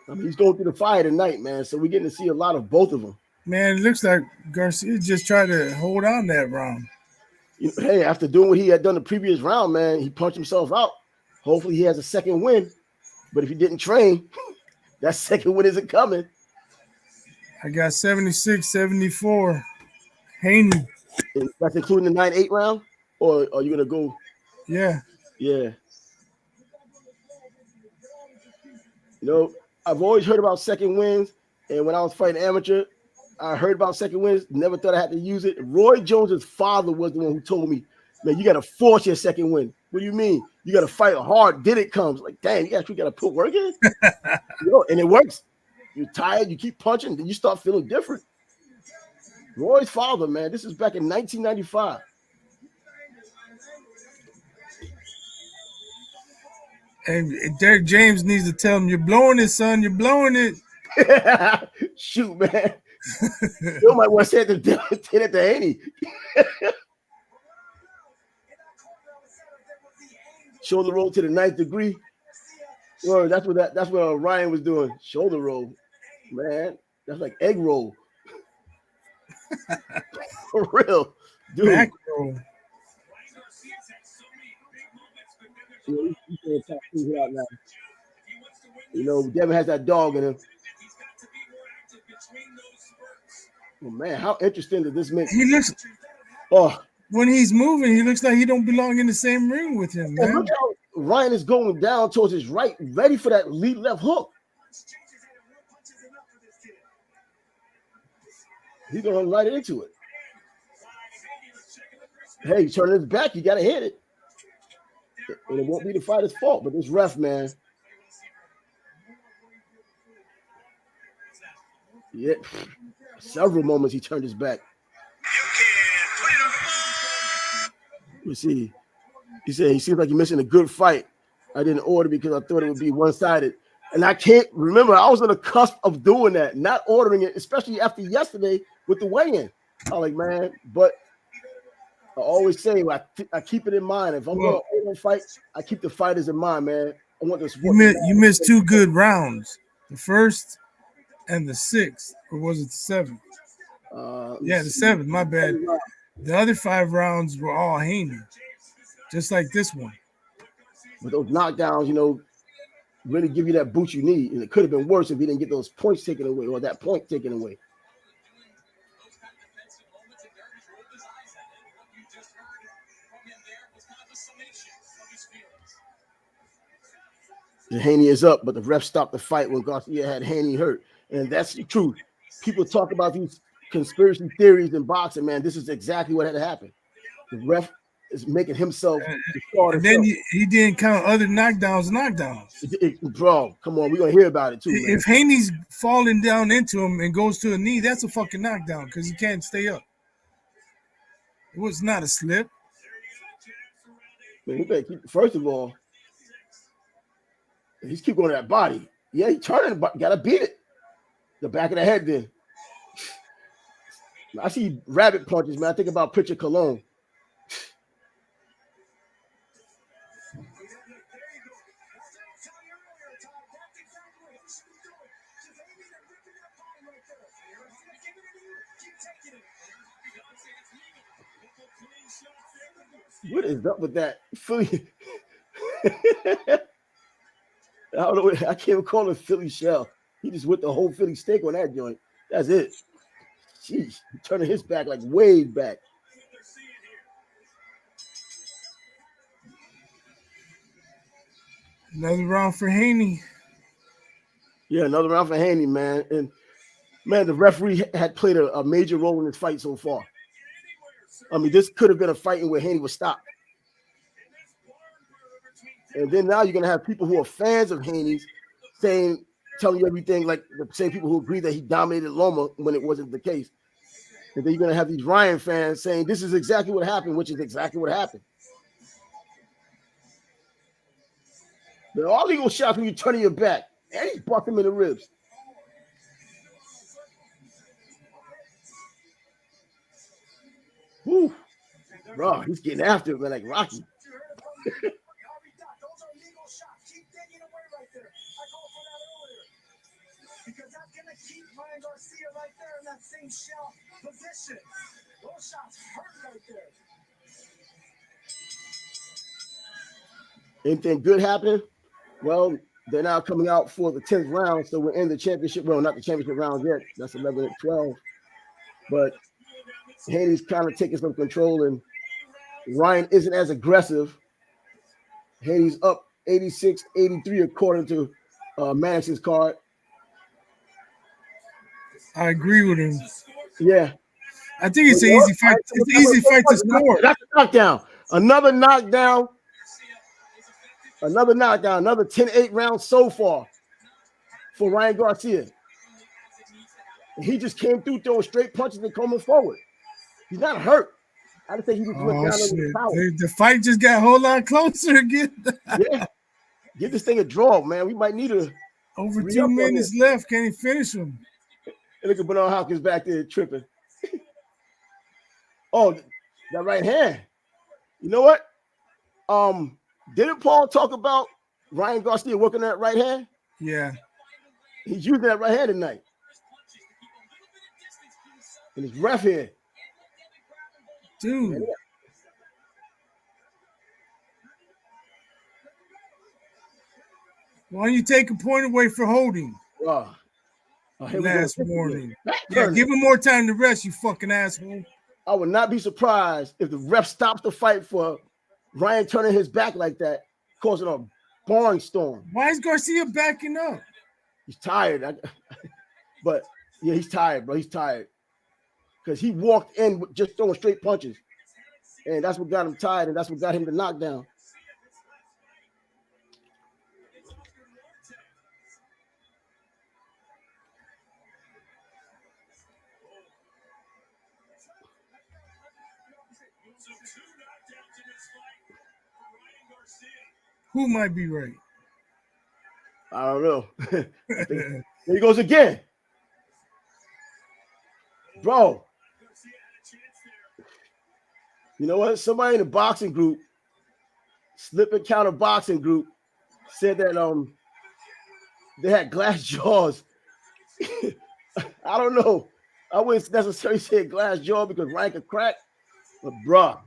I mean, he's going through the fire tonight, man. So we're getting to see a lot of both of them. Man, it looks like Garcia just tried to hold on that round. Hey, after doing what he had done the previous round, man, he punched himself out. Hopefully he has a second win. But if he didn't train, that second win isn't coming. I got 76-74. Haney. And that's including the 9-8 round? Or are you going to go? Yeah. You know, I've always heard about second wins. And when I was fighting amateur, I heard about second wins. Never thought I had to use it. Roy Jones's father was the one who told me, man, you got to force your second win. What do you mean? You got to fight hard. Then it comes. Like, damn, you actually got to put work in? And it works. You're tired. You keep punching. Then you start feeling different. Roy's father, man, this is back in 1995. And Derek James needs to tell him, you're blowing it, son. You're blowing it. Shoot, man. You might want to say it to Haney. Shoulder roll to the 9th degree. Well, that's what Ryan was doing. Shoulder roll. Man, that's like egg roll. For real. Dude. Back roll. You know, Devin has that dog in him. Oh, man, how interesting does this make? He looks. When he's moving, he looks like he don't belong in the same ring with him, man. Look how Ryan is going down towards his right, ready for that lead left hook. He's going to run right into it. Hey, turn his back, you got to hit it. And it won't be the fighter's fault, but this ref, man. Yeah, several moments he turned his back. You see, he said he seems like he's missing a good fight. I didn't order because I thought it would be one-sided. And I can't remember, I was on the cusp of doing that, not ordering it, especially after yesterday with the weigh-in. I was like, man, but I always say, I keep it in mind. If I'm going to order a fight, I keep the fighters in mind, man. I want this. You missed 2 good rounds, the first and the 6th, or was it the 7th? The 7th. My bad. The other 5 rounds were all Haney, just like this one. But those knockdowns, you know, really give you that boost you need. And it could have been worse if he didn't get those points taken away or that point taken away. Haney is up, but the ref stopped the fight when Garcia had Haney hurt. And that's the truth. People talk about these conspiracy theories in boxing, man. This is exactly what had to happen. The ref is making himself. And then he didn't count other knockdowns. Bro, come on. We're going to hear about it, too, man. If Haney's falling down into him and goes to a knee, that's a fucking knockdown because he can't stay up. It was not a slip. Man, first of all, he's keep going to that body. Yeah, he turning, but got to beat it. The back of the head then. I see rabbit punches, man. I think about Pritchard Cologne. What is up with that Philly? I don't know. I can't even call it Philly shell. He just whipped the whole Philly steak on that joint. That's it. Jeez, turning his back like way back. Another round for Haney. Yeah, another round for Haney, man. And man, the referee had played a major role in this fight so far. I mean, this could have been a fight where Haney was stopped. And then now you're gonna have people who are fans of Haney's telling you everything, like the same people who agree that he dominated Loma when it wasn't the case. And then you're gonna have these Ryan fans saying this is exactly what happened, which is exactly what happened. They're all legal shots when you're turning your back, and he bucked him in the ribs. Whew. Bro, he's getting after it, man, like Rocky. Because that's going to keep Ryan Garcia right there in that same shell position. Those shots hurt right there. Anything good happening? Well, they're now coming out for the 10th round, so we're in the championship. Well, not the championship round yet. That's 11-12. But Haney's kind of taking some control, and Ryan isn't as aggressive. Haney's up 86-83 according to Madison's card. I agree with him. Yeah. I think it's an easy fight. It's an easy fight to score. That's a knockdown. Another knockdown. Another knockdown. Another 10-8 round so far for Ryan Garcia. He just came through throwing straight punches and coming forward. He's not hurt. I just think he just went down on the power. The fight just got a whole lot closer again. Yeah. Give this thing a draw, man. We might need a over 2 minutes left. Can he finish him? And look at Bernard Hopkins back there tripping. Oh, that right hand. You know what? Didn't Paul talk about Ryan Garcia working that right hand? Yeah. He's using that right hand tonight. And his ref here. Dude. Yeah. Why don't you take a point away for holding? Last warning. Yeah, give him more time to rest, you fucking asshole. I would not be surprised if the ref stops the fight for Ryan turning his back like that, causing a barnstorm. Why is Garcia backing up? He's tired. But yeah, he's tired, bro. He's tired. Because he walked in just throwing straight punches. And that's what got him tired, and that's what got him the knockdown. Who might be right? I don't know. There he goes again. Bro. You know what? Somebody in the boxing group, slip and counter boxing group, said that they had glass jaws. I don't know. I wouldn't necessarily say glass jaw because Ryan could crack, But bruh,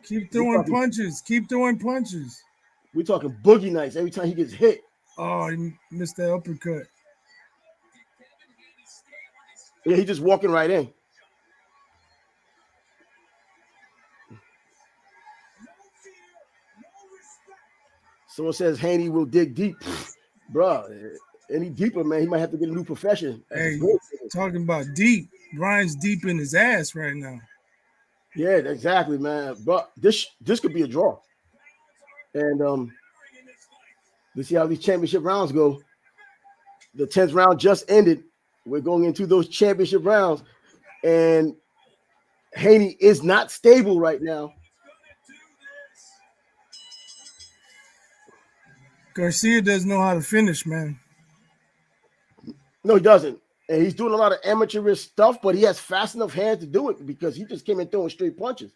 Keep throwing punches. Keep throwing punches. We're talking boogie nights every time he gets hit. Oh, he missed that uppercut. Yeah, he's just walking right in. Someone says Haney will dig deep. Bruh, any deeper, man, he might have to get a new profession. Hey, talking about deep. Ryan's deep in his ass right now. Yeah, exactly, man. But this could be a draw. And let's see how these championship rounds go. The 10th round just ended. We're going into those championship rounds. And Haney is not stable right now. Garcia doesn't know how to finish, man. No, he doesn't. And he's doing a lot of amateurish stuff, but he has fast enough hands to do it because he just came in throwing straight punches.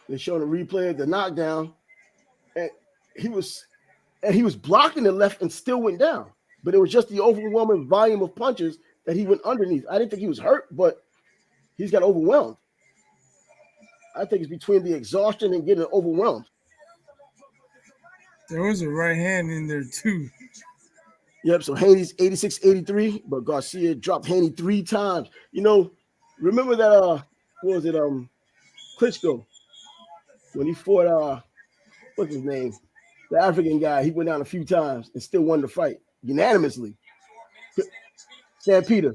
They're showing a replay of the knockdown, and he was blocking the left and still went down. But it was just the overwhelming volume of punches that he went underneath. I didn't think he was hurt, but he's got overwhelmed. I think it's between the exhaustion and getting overwhelmed. There was a right hand in there too. Yep, so Haney's 86-83, but Garcia dropped Haney 3 times. You know, remember that what was it, Klitschko, when he fought what's his name? The African guy, he went down a few times and still won the fight unanimously. Sam Peter.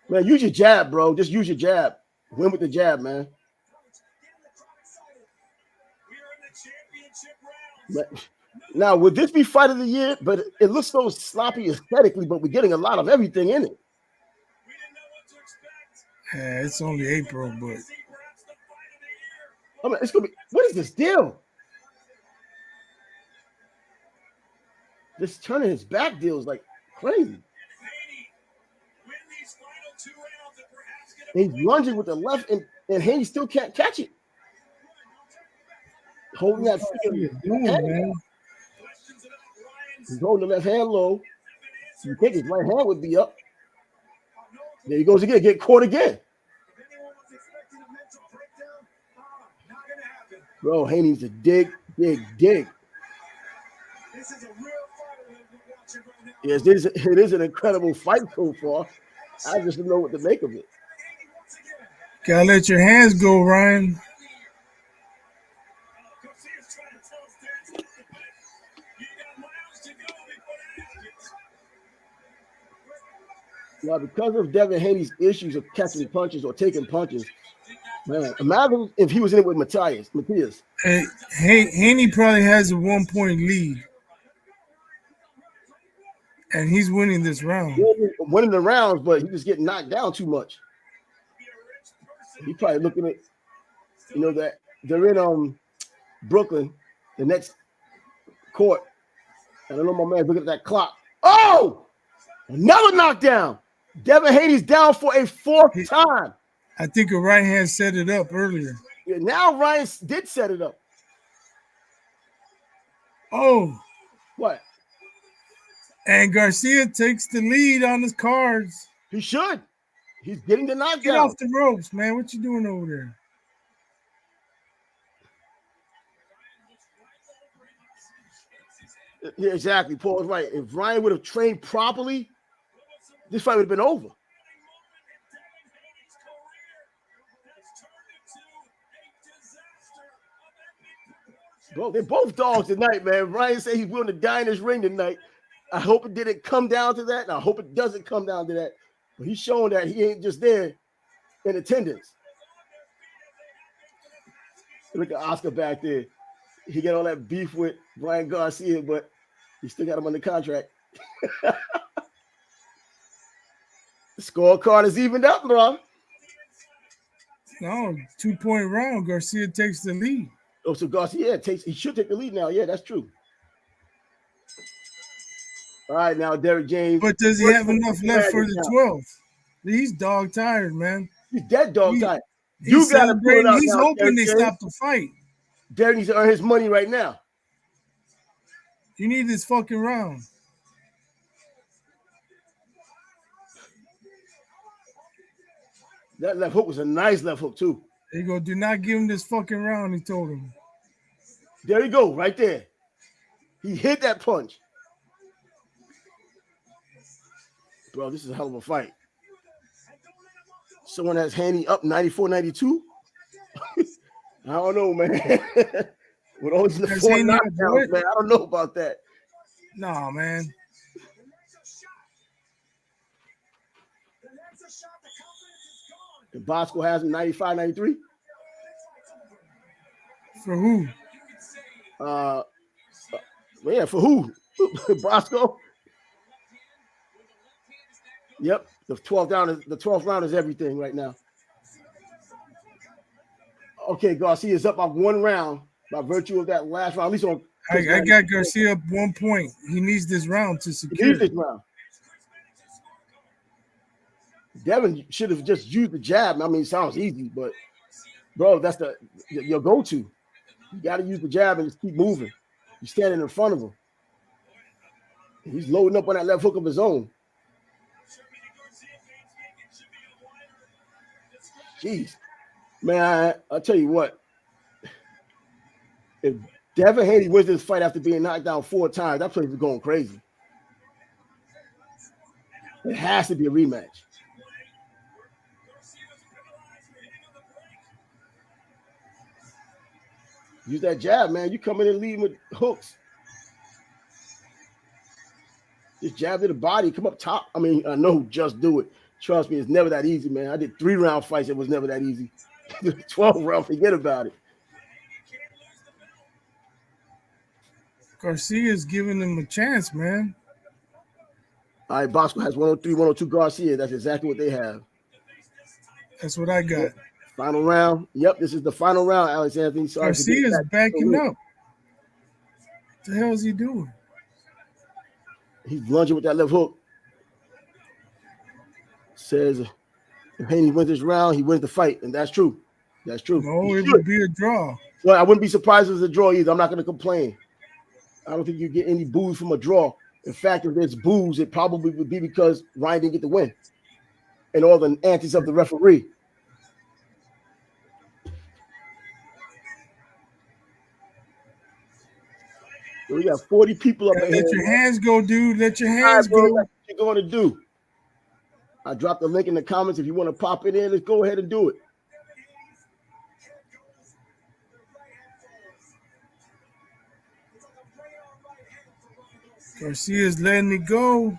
Man, use your jab, bro. Just use your jab. Win with the jab, man. Now, would this be fight of the year? But it looks so sloppy aesthetically, but we're getting a lot of everything in it. Yeah, it's only April, but I mean, it's gonna be. What is this deal? This turning his back deal is like crazy. And he's lunging with the left, and Haney still can't catch it. Holding that hand. He's holding the left hand low. You think his right hand would be up. There he goes again, get caught again. Bro, Haney needs to dig. Yes, it is an incredible fight so far. I just don't know what to make of it. Gotta let your hands go, Ryan. Now, because of Devin Haney's issues of catching punches or taking punches, man, imagine if he was in it with Matthias. Hey, Haney probably has a 1-point lead. And he's winning this round. Winning the rounds, but he was getting knocked down too much. He probably looking at, that they're in Brooklyn, the next court. And I know my man's looking at that clock. Oh! Another knockdown. Devin Haney's down for a 4th time. I think a right hand set it up earlier. Yeah, now Ryan did set it up. Oh. What? And Garcia takes the lead on his cards. He should. He's getting the knockdown. Get off the ropes, man. What you doing over there? Yeah, exactly. Paul's right. If Ryan would have trained properly, this fight would have been over. Bro, they're both dogs tonight, man. Ryan said he's willing to die in his ring tonight. I hope it didn't come down to that, and I hope it doesn't come down to that. But he's showing that he ain't just there in attendance. Look at Oscar back there. He got all that beef with Ryan Garcia, but he still got him under contract. The scorecard is evened up, bro. No, 2-point round. Garcia takes the lead. Oh, so Garcia he should take the lead now. Yeah, that's true. All right, now Derrick James. But does he have enough left for the 12th? He's dog tired, man. He's dead dog tired. You got to pull it out. He's hoping they stop the fight. Devin needs to earn his money right now. You need this fucking round. That left hook was a nice left hook, too. There you go. Do not give him this fucking round, he told him. There you go, right there. He hit that punch. Bro, this is a hell of a fight. Someone has Haney up 94-92. I don't know, man. With all these four knockdowns, man, I don't know about that. Nah, man. And Bosco has him 95-93. For who? Yeah, for who? Bosco. Yep, the 12th round is everything right now. Okay, Garcia is up by 1 round by virtue of that last round. At least on. I got Garcia up 1 point. He needs this round to secure. He needs this round. Devin should have just used the jab. I mean, it sounds easy, but bro, that's your go-to. You got to use the jab and just keep moving. You're standing in front of him. He's loading up on that left hook of his own. Jeez. Man, I'll tell you what. If Devin Haney wins this fight after being knocked down 4 times, that place is going crazy. It has to be a rematch. Use that jab, man. You come in and lead with hooks. Just jab to the body, come up top. I mean, I know just do it. Trust me, it's never that easy, man. I did 3-round fights. It was never that easy. 12 round, forget about it. Garcia's giving him a chance, man. All right, Bosco has 103, 102 Garcia. That's exactly what they have. That's what I got. Final round. Yep, this is the final round, Alex Anthony. Sorry, Garcia's backing up. What the hell is he doing? He's lunging with that left hook. Says if Haney wins this round, he wins the fight, and that's true. That's true. No, it would be a draw. Well, I wouldn't be surprised if it's a draw either. I'm not going to complain. I don't think you get any boos from a draw. In fact, if there's boos, it probably would be because Ryan didn't get the win and all the antics of the referee. So we got 40 people up here. Let your hands go, dude. Let your hands go. That's what you're going to do. I dropped the link in the comments. If you want to pop it in, let's go ahead and do it. Garcia's letting it go.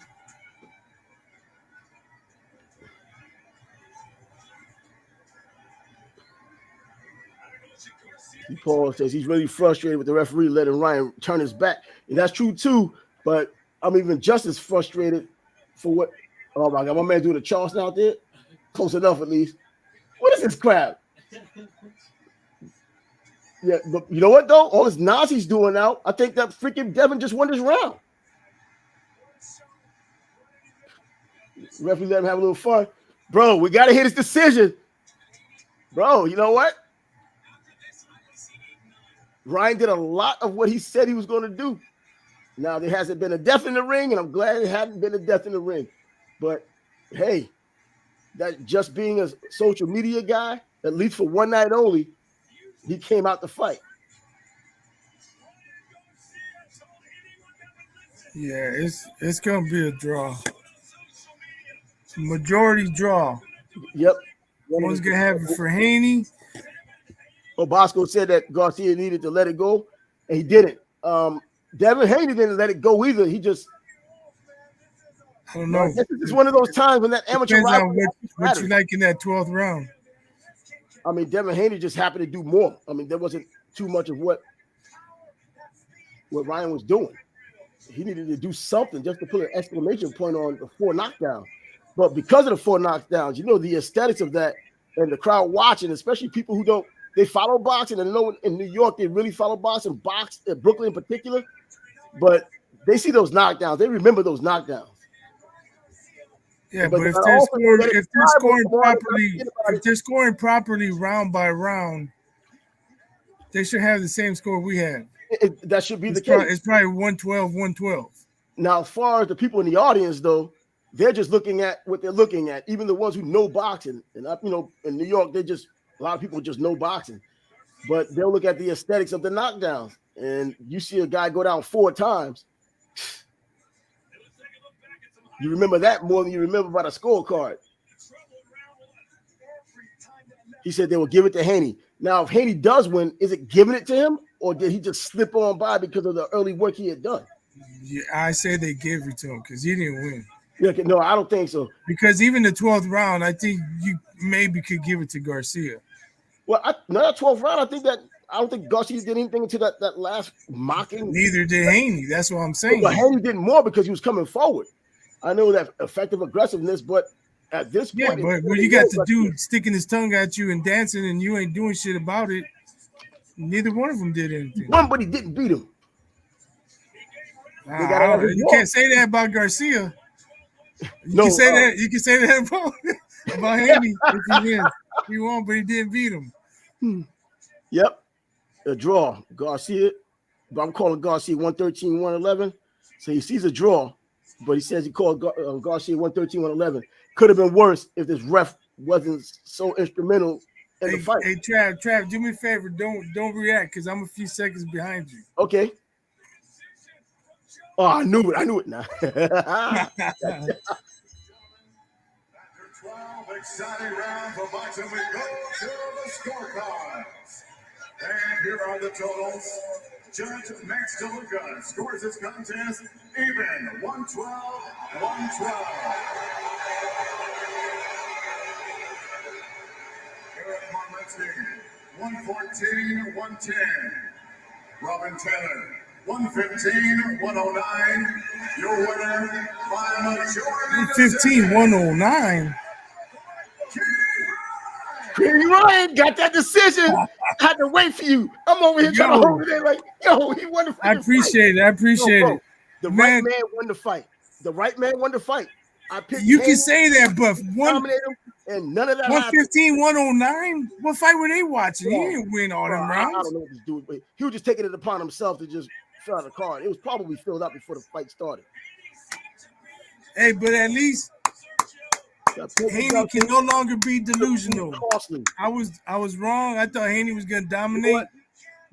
Paul says he's really frustrated with the referee letting Ryan turn his back. And that's true too, but I'm even just as frustrated for what. Oh my God, my man doing the Charleston out there. Close enough at least. What is this crap? Yeah, but you know what though? All this Nazi's doing now, I think that freaking Devin just won this round. Referee let him have a little fun. Bro, we got to hit his decision. Bro, you know what? Ryan did a lot of what he said he was going to do. Now, there hasn't been a death in the ring, and I'm glad it hadn't been a death in the ring. But, hey, that just being a social media guy, at least for one night only, he came out to fight. Yeah, it's going to be a draw. Majority draw. Yep. One's going to have it for Haney. Bosco said that Garcia needed to let it go, and he didn't. Devin Haney didn't let it go either. He just, I don't know. It's one of those times when that amateur depends on what you like in that 12th round. I mean, Devin Haney just happened to do more. I mean, there wasn't too much of what Ryan was doing. He needed to do something just to put an exclamation point on the 4 knockdowns. But because of the 4 knockdowns, you know, the aesthetics of that and the crowd watching, especially people who don't, they follow boxing, and I know in New York they really follow boxing, Brooklyn in particular, but they see those knockdowns. They remember those knockdowns. Yeah, but if they're scoring properly round by round, They should have the same score we have. That should be the case. It's probably 112, 112. Now, as far as the people in the audience, though, they're just looking at what they're looking at. Even the ones who know boxing, and in New York, a lot of people just know boxing, but they'll look at the aesthetics of the knockdowns. And you see a guy go down 4 times. You remember that more than you remember about a scorecard. He said they will give it to Haney. Now, if Haney does win, is it giving it to him, or did he just slip on by because of the early work he had done? Yeah, I say they gave it to him because he didn't win. Yeah, no, I don't think so. Because even the 12th round, I think you maybe could give it to Garcia. Well, that 12th round, I don't think Garcia did anything into that last mocking. Neither did Haney. That's what I'm saying. But Haney did more because he was coming forward. I know that effective aggressiveness, but at this point, but when you got the dude sticking his tongue at you and dancing, and you ain't doing shit about it, neither one of them did anything. One, but he didn't beat him. You can't say that about Garcia. You can say that. You can say that about Haney if he wins. He won, but he didn't beat him. Yep, a draw. Garcia, but I'm calling Garcia 113, 111. So he sees a draw, but he says he called Garcia 113, 111. Could have been worse if this ref wasn't so instrumental in the fight. Hey, Trav, do me a favor. Don't react because I'm a few seconds behind you. Okay. Oh, I knew it now. After 12 exciting rounds of boxing, we go to the scorecards. And here are the totals. Judge Max DeLuca scores this contest even, 112, 112. Eric Marletti, 114, 110. Robin Taylor, 115, 109. Your winner by majority. 115, 109. King Ryan got that decision. I had to wait for you. I'm over here trying to hold it in like, he won the fight. I appreciate it. The right man won the fight. I picked you can say that, but and none of that 115, 109? What fight were they watching? He didn't win all them rounds. I don't know what this dude, but he was just taking it upon himself to just fill out the card. It was probably filled out before the fight started. Hey, but at least Haney can no longer be delusional. I was wrong. I thought Haney was gonna dominate.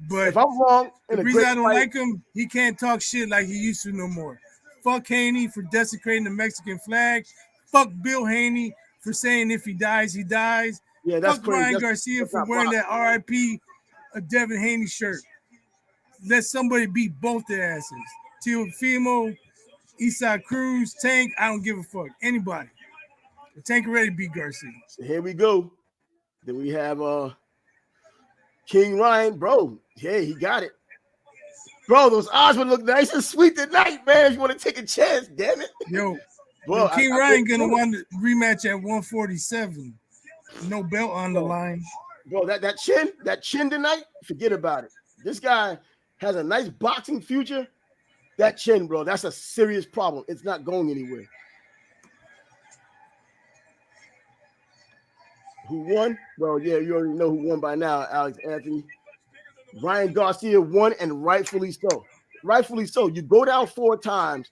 But if I'm wrong, the reason I don't like him, he can't talk shit like he used to no more. Fuck Haney for desecrating the Mexican flag. Fuck Bill Haney for saying if he dies, he dies. Yeah, that's Fuck crazy. Ryan Garcia for wearing that RIP Devin Haney shirt. Let somebody beat both their asses. Teofimo, Eastside Cruz, Tank, I don't give a fuck. Anybody. The Tank already beat Garcia. So here we go. Then we have King Ryan, bro. Yeah, he got it. Bro, those odds would look nice and sweet tonight, man. If you want to take a chance, damn it. Yo, bro, King Ryan gonna want to rematch at 147. No belt on the line. Bro, that chin tonight, forget about it. This guy has a nice boxing future. That chin, bro, that's a serious problem. It's not going anywhere. Who won? Well, yeah, you already know who won by now, Alex Anthony. Ryan Garcia won, and rightfully so. Rightfully so. You go down 4 times,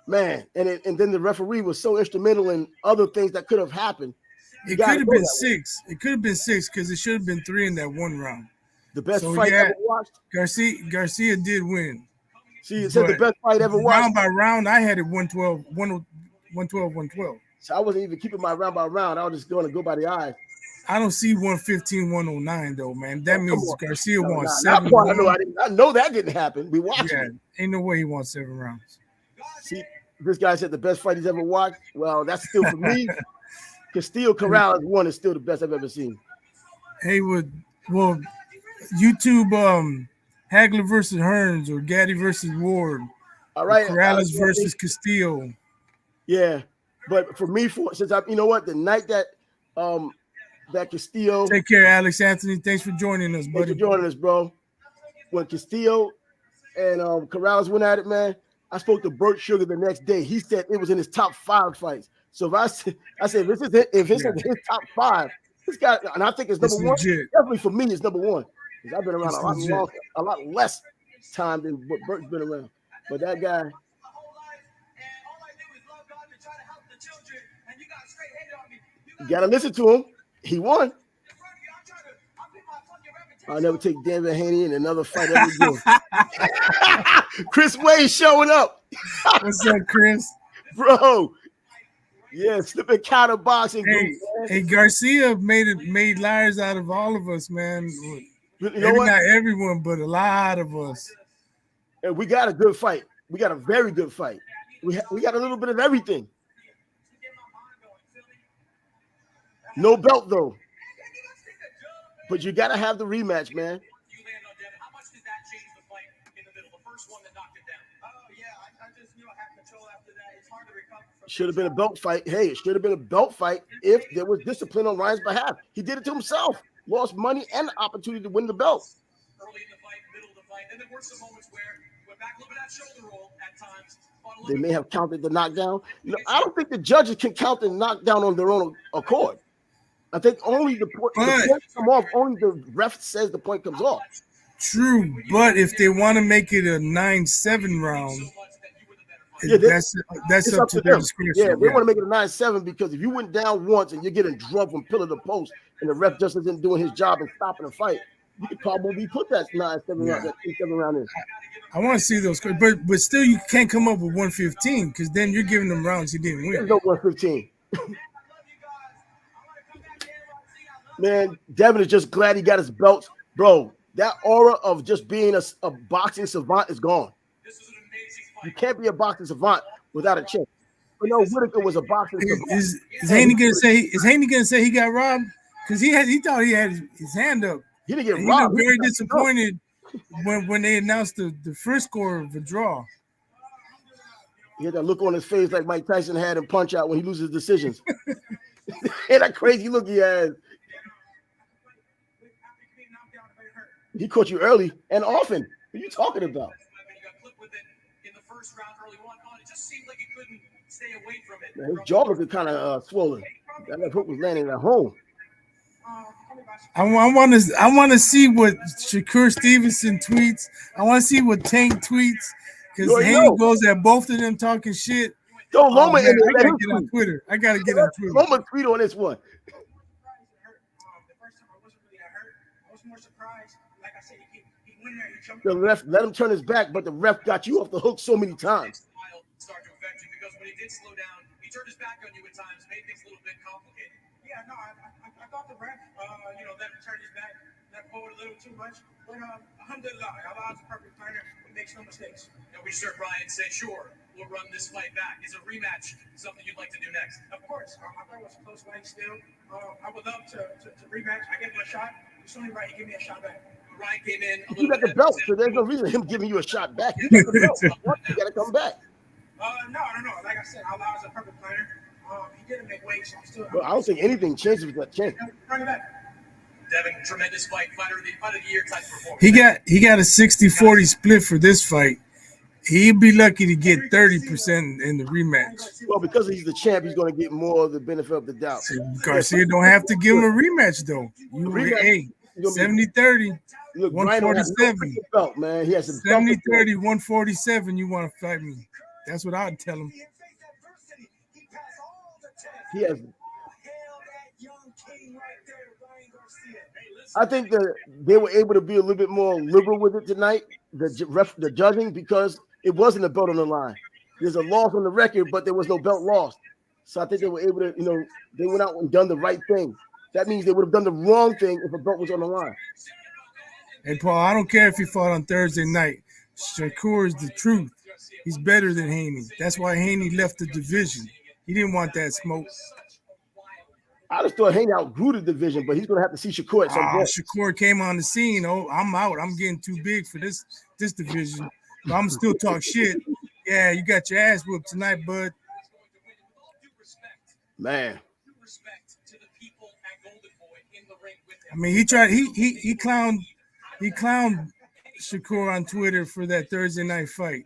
man, and then the referee was so instrumental in other things that could have happened. It could have been 6. It could have been 6 because it should have been 3 in that one round. The best fight ever watched. Garcia did win. See, it said the best fight ever watched. Round by round, I had it 112, 112. So I wasn't even keeping my round by round. I was just going to go by the eyes. I don't see 115, 109 though, man. That means Garcia won 7. I know that didn't happen. We watched it. Ain't no way he won 7 rounds. See, this guy said the best fight he's ever watched. Well, that's still for me. Castillo Corrales won is still the best I've ever seen. Haywood, well, YouTube Hagler versus Hearns or Gaddy versus Ward. All right. Corrales versus Castillo. Yeah. But for me, the night that Castillo. Take care, Alex Anthony. Thanks for joining us, buddy. Thanks for joining us, bro. When Castillo and Corrales went at it, man, I spoke to Burt Sugar the next day. He said it was in his top 5 fights. So if I said if it's in his top 5, this guy, and I think it's number 1, definitely for me, it's number 1. Because I've been around a lot less time than what Burt's been around. But that guy. You gotta listen to him. He won. I'll never take Devin Haney in another fight ever again. Chris Wade showing up. What's up, Chris? Bro. Yeah, slipping counter boxing. Hey, Garcia made liars out of all of us, man. Not everyone, but a lot of us. And we got a good fight. We got a very good fight. We got a little bit of everything. No belt though. But you got to have the rematch, man. How much did that change the fight in the middle? The first one that knocked it down. Oh, yeah. I just knew I had control after that. It's hard to recover from. Should have been a belt fight. Hey, it should have been a belt fight if there was discipline on Ryan's behalf. He did it to himself. Lost money and the opportunity to win the belt. Early in the fight, middle of the fight. And there were some moments where went back a little bit of that shoulder roll at times. They may have counted the knockdown. I don't think the judges can count the knockdown on their own accord. I think only the point come off. Only the ref says the point comes off. True, but if they want to make it a 9-7 round, that's up to their discretion. Yeah, they want to make it a 9-7 because if you went down once and you're getting drugged from pillar to post, and the ref just isn't doing his job and stopping the fight, you could probably put that 9-7 round, that 8-7 round in. I want to see those, but still, you can't come up with 115 because then you're giving them rounds he didn't win. There's no 115. Man, Devin is just glad he got his belts. Bro, that aura of just being a boxing savant is gone. You can't be a boxing savant without a chance. You know, Whitaker was a boxing savant. Is Haney gonna say he got robbed? Because he thought he had his hand up. He didn't get robbed. He was very disappointed when they announced the first score of the draw. He had that look on his face like Mike Tyson had in Punch Out when he loses decisions. And that crazy look he had. He caught you early and often. What are you talking about? Man, his jaw looked kind of swollen. That left hook was landing at home. I want to see what Shakur Stevenson tweets. I want to see what Tank tweets because Haney goes at both of them talking shit. Throw Loma in there. I gotta get on Twitter. Loma tweet on this one. The ref let him turn his back, but the ref got you off the hook so many times. Start to affect you because when he did slow down, he turned his back on you at times, made things a little bit complicated. Yeah, no, I thought the ref, let him turn his back, let forward a little too much. But alhamdulillah, Allah's a perfect fighter, who makes no mistakes. And we heard Ryan say, sure, we'll run this fight back. Is a rematch something you'd like to do next? Of course. I thought it was a close fight still. I would love to rematch. I give him a shot. It's only right he give me a shot back. Ryan came in. You got the belt, so there's no reason him giving you a shot back. You got the belt. You got to come back. No. Like I said, Allah is a perfect fighter. He didn't make weight, so I'm still. Well, I don't think anything changes with that change. Bring it back. Devin, tremendous fight of the year type performance. He got a 60-40 split for this fight. He'd be lucky to get 30% in the rematch. Well, because he's the champ, he's going to get more of the benefit of the doubt. So Garcia don't have to give him a rematch though. 70-30. 147. Belt, man. He has 70-30, 147. You want to fight me? That's what I'd tell him. He has. I think that they were able to be a little bit more liberal with it tonight, the judging, because it wasn't a belt on the line. There's a loss on the record, but there was no belt lost. So I think they were able to, they went out and done the right thing. That means they would have done the wrong thing if a belt was on the line. Hey, Paul, I don't care if he fought on Thursday night. Shakur is the truth. He's better than Haney. That's why Haney left the division. He didn't want that smoke. I just thought Haney outgrew the division, but he's going to have to see Shakur at some point. Shakur came on the scene. Oh, I'm out. I'm getting too big for this division. But I'm still talk shit. Yeah, you got your ass whooped tonight, bud. Man. I mean, he tried. He clowned Shakur on Twitter for that Thursday night fight,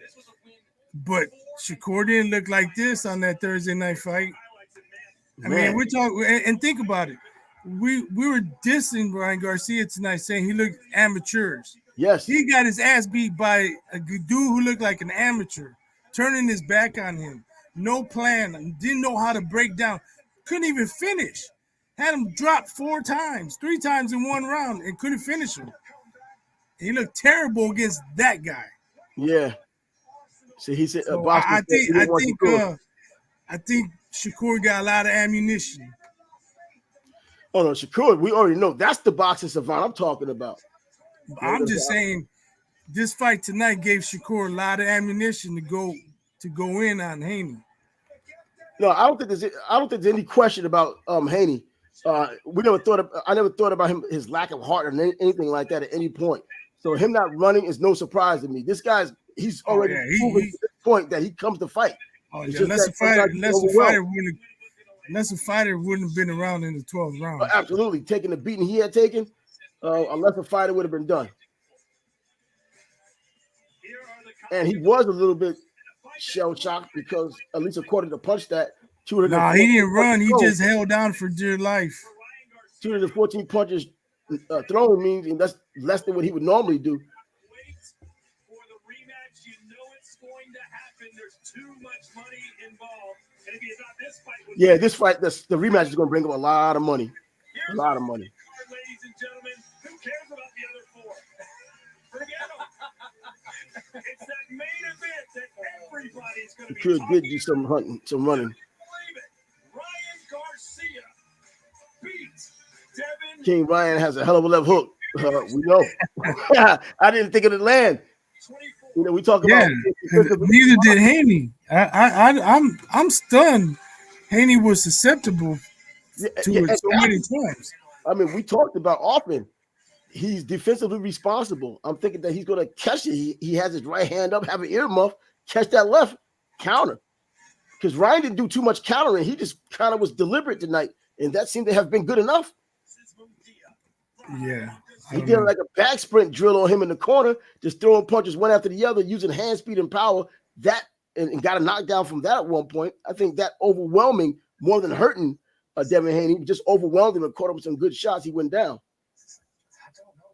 but Shakur didn't look like this on that Thursday night fight. I mean, we're talking, and think about it. we were dissing Ryan Garcia tonight, saying he looked amateurs. Yes. He got his ass beat by a dude who looked like an amateur, turning his back on him. No plan. Didn't know how to break down. Couldn't even finish. Had him drop 3 times in one round, and couldn't finish him. He looked terrible against that guy. Yeah. So he said, so I think Shakur got a lot of ammunition. Oh no, Shakur, we already know that's the boxing savant I'm talking about. I'm just saying, this fight tonight gave Shakur a lot of ammunition to go in on Haney. No, I don't think there's any question about Haney. I never thought about him, his lack of heart or anything like that at any point. So him not running is no surprise to me. This he's already proven to this point that he comes to fight. Oh, yeah, unless a fighter wouldn't have been around in the 12th round. Absolutely, taking the beating he had taken, unless a fighter would have been done. And he was a little bit shell shocked because, at least according to Punchstat, he didn't run. He just held down for dear life. 214 punches thrown means, and that's less than what he would normally do. For the rematch, you know it's going to happen. There's too much money involved. And if you thought this fight was this fight, the rematch is going to bring him a lot of money. A lot of money. Ladies and gentlemen, who cares about the other 4? Forget them. It's that main event that everybody's going to be talking about. Do some hunting, some running. Ryan Garcia beats Devin. King Ryan has a hell of a left hook. We know. I didn't think it would land. We talk about. Neither did Haney. I'm stunned. Haney was susceptible to it so many times. I mean, we talked about often. He's defensively responsible. I'm thinking that he's going to catch it. He has his right hand up, have an earmuff, catch that left, counter. Because Ryan didn't do too much countering. He just kind of was deliberate tonight, and that seemed to have been good enough. Yeah. He did like a back sprint drill on him in the corner, just throwing punches one after the other, using hand speed and power. And got a knockdown from that at one point. I think that overwhelming, more than hurting Devin Haney, just overwhelmed him and caught him with some good shots. He went down.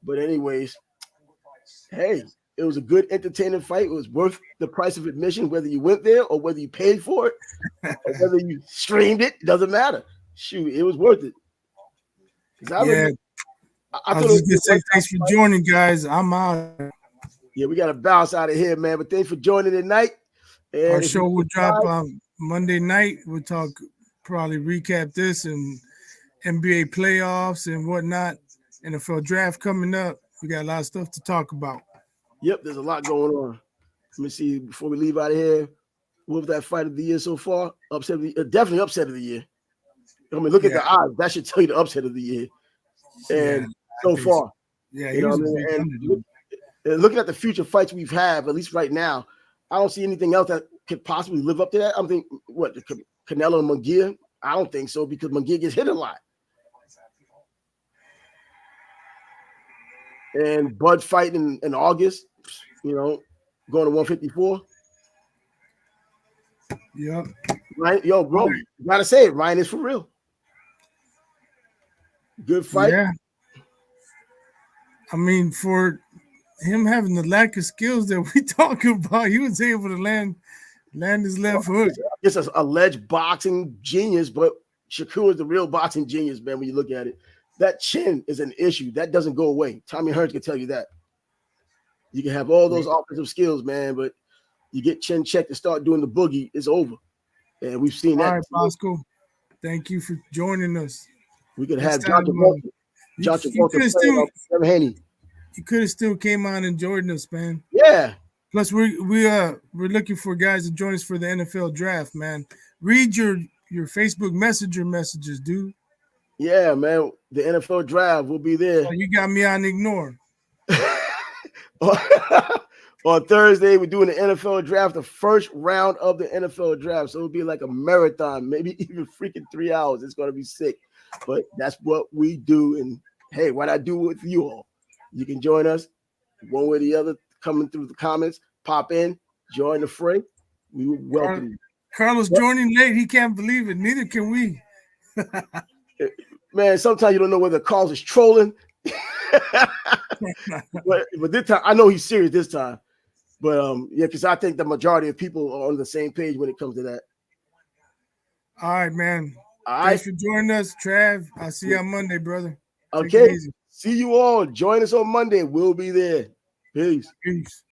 But anyways, hey, it was a good, entertaining fight. It was worth the price of admission, whether you went there or whether you paid for it, or whether you streamed it. Doesn't matter. Shoot, it was worth it. I was just gonna say thanks for joining, guys. I'm out. Yeah, we got to bounce out of here, man. But thanks for joining tonight. And our show will drop Monday night. We'll probably recap this and NBA playoffs and whatnot. NFL draft coming up. We got a lot of stuff to talk about. Yep, there's a lot going on. Let me see before we leave out of here. What was that fight of the year so far? Definitely upset of the year. I mean, look at the odds. That should tell you the upset of the year. And so far, he was and looking at the future fights we've had, at least right now, I don't see anything else that could possibly live up to that. I'm thinking, Canelo and Munguia? I don't think so, because Munguia gets hit a lot. And Bud fighting in August, going to 154. Yep. Right, yo, bro, you gotta say it. Ryan is for real. Good fight. Yeah. I mean, for him having the lack of skills that we talk about, he was able to land his left hook. It's an alleged boxing genius, but Shakur is the real boxing genius, man, when you look at it. That chin is an issue. That doesn't go away. Tommy Hearns can tell you that. You can have all those offensive skills, man, but you get chin checked to start doing the boogie, it's over. And we've seen that. All right, Bosco. Thank you for joining us. We could have John Travolta Haney. You could have still came on and joined us, man. Yeah. Plus, we're looking for guys to join us for the NFL draft, man. Read your Facebook Messenger messages, dude. Yeah, man. The NFL draft will be there. Oh, you got me on ignore. On Thursday, we're doing the NFL draft, the first round of the NFL draft. So it'll be like a marathon, maybe even freaking 3 hours. It's going to be sick. But that's what we do. And hey, what I do with you all. You can join us one way or the other, coming through the comments, pop in, join the fray. We will welcome you. Carlos joining late. He can't believe it. Neither can we. man, sometimes you don't know whether the cause is trolling. but this time, I know he's serious this time. But yeah, because I think the majority of people are on the same page when it comes to that. All right, man. All Thanks right. for joining us, Trav. I'll see you on Monday, brother. Take Okay. it easy. See you all. Join us on Monday. We'll be there. Peace. Peace.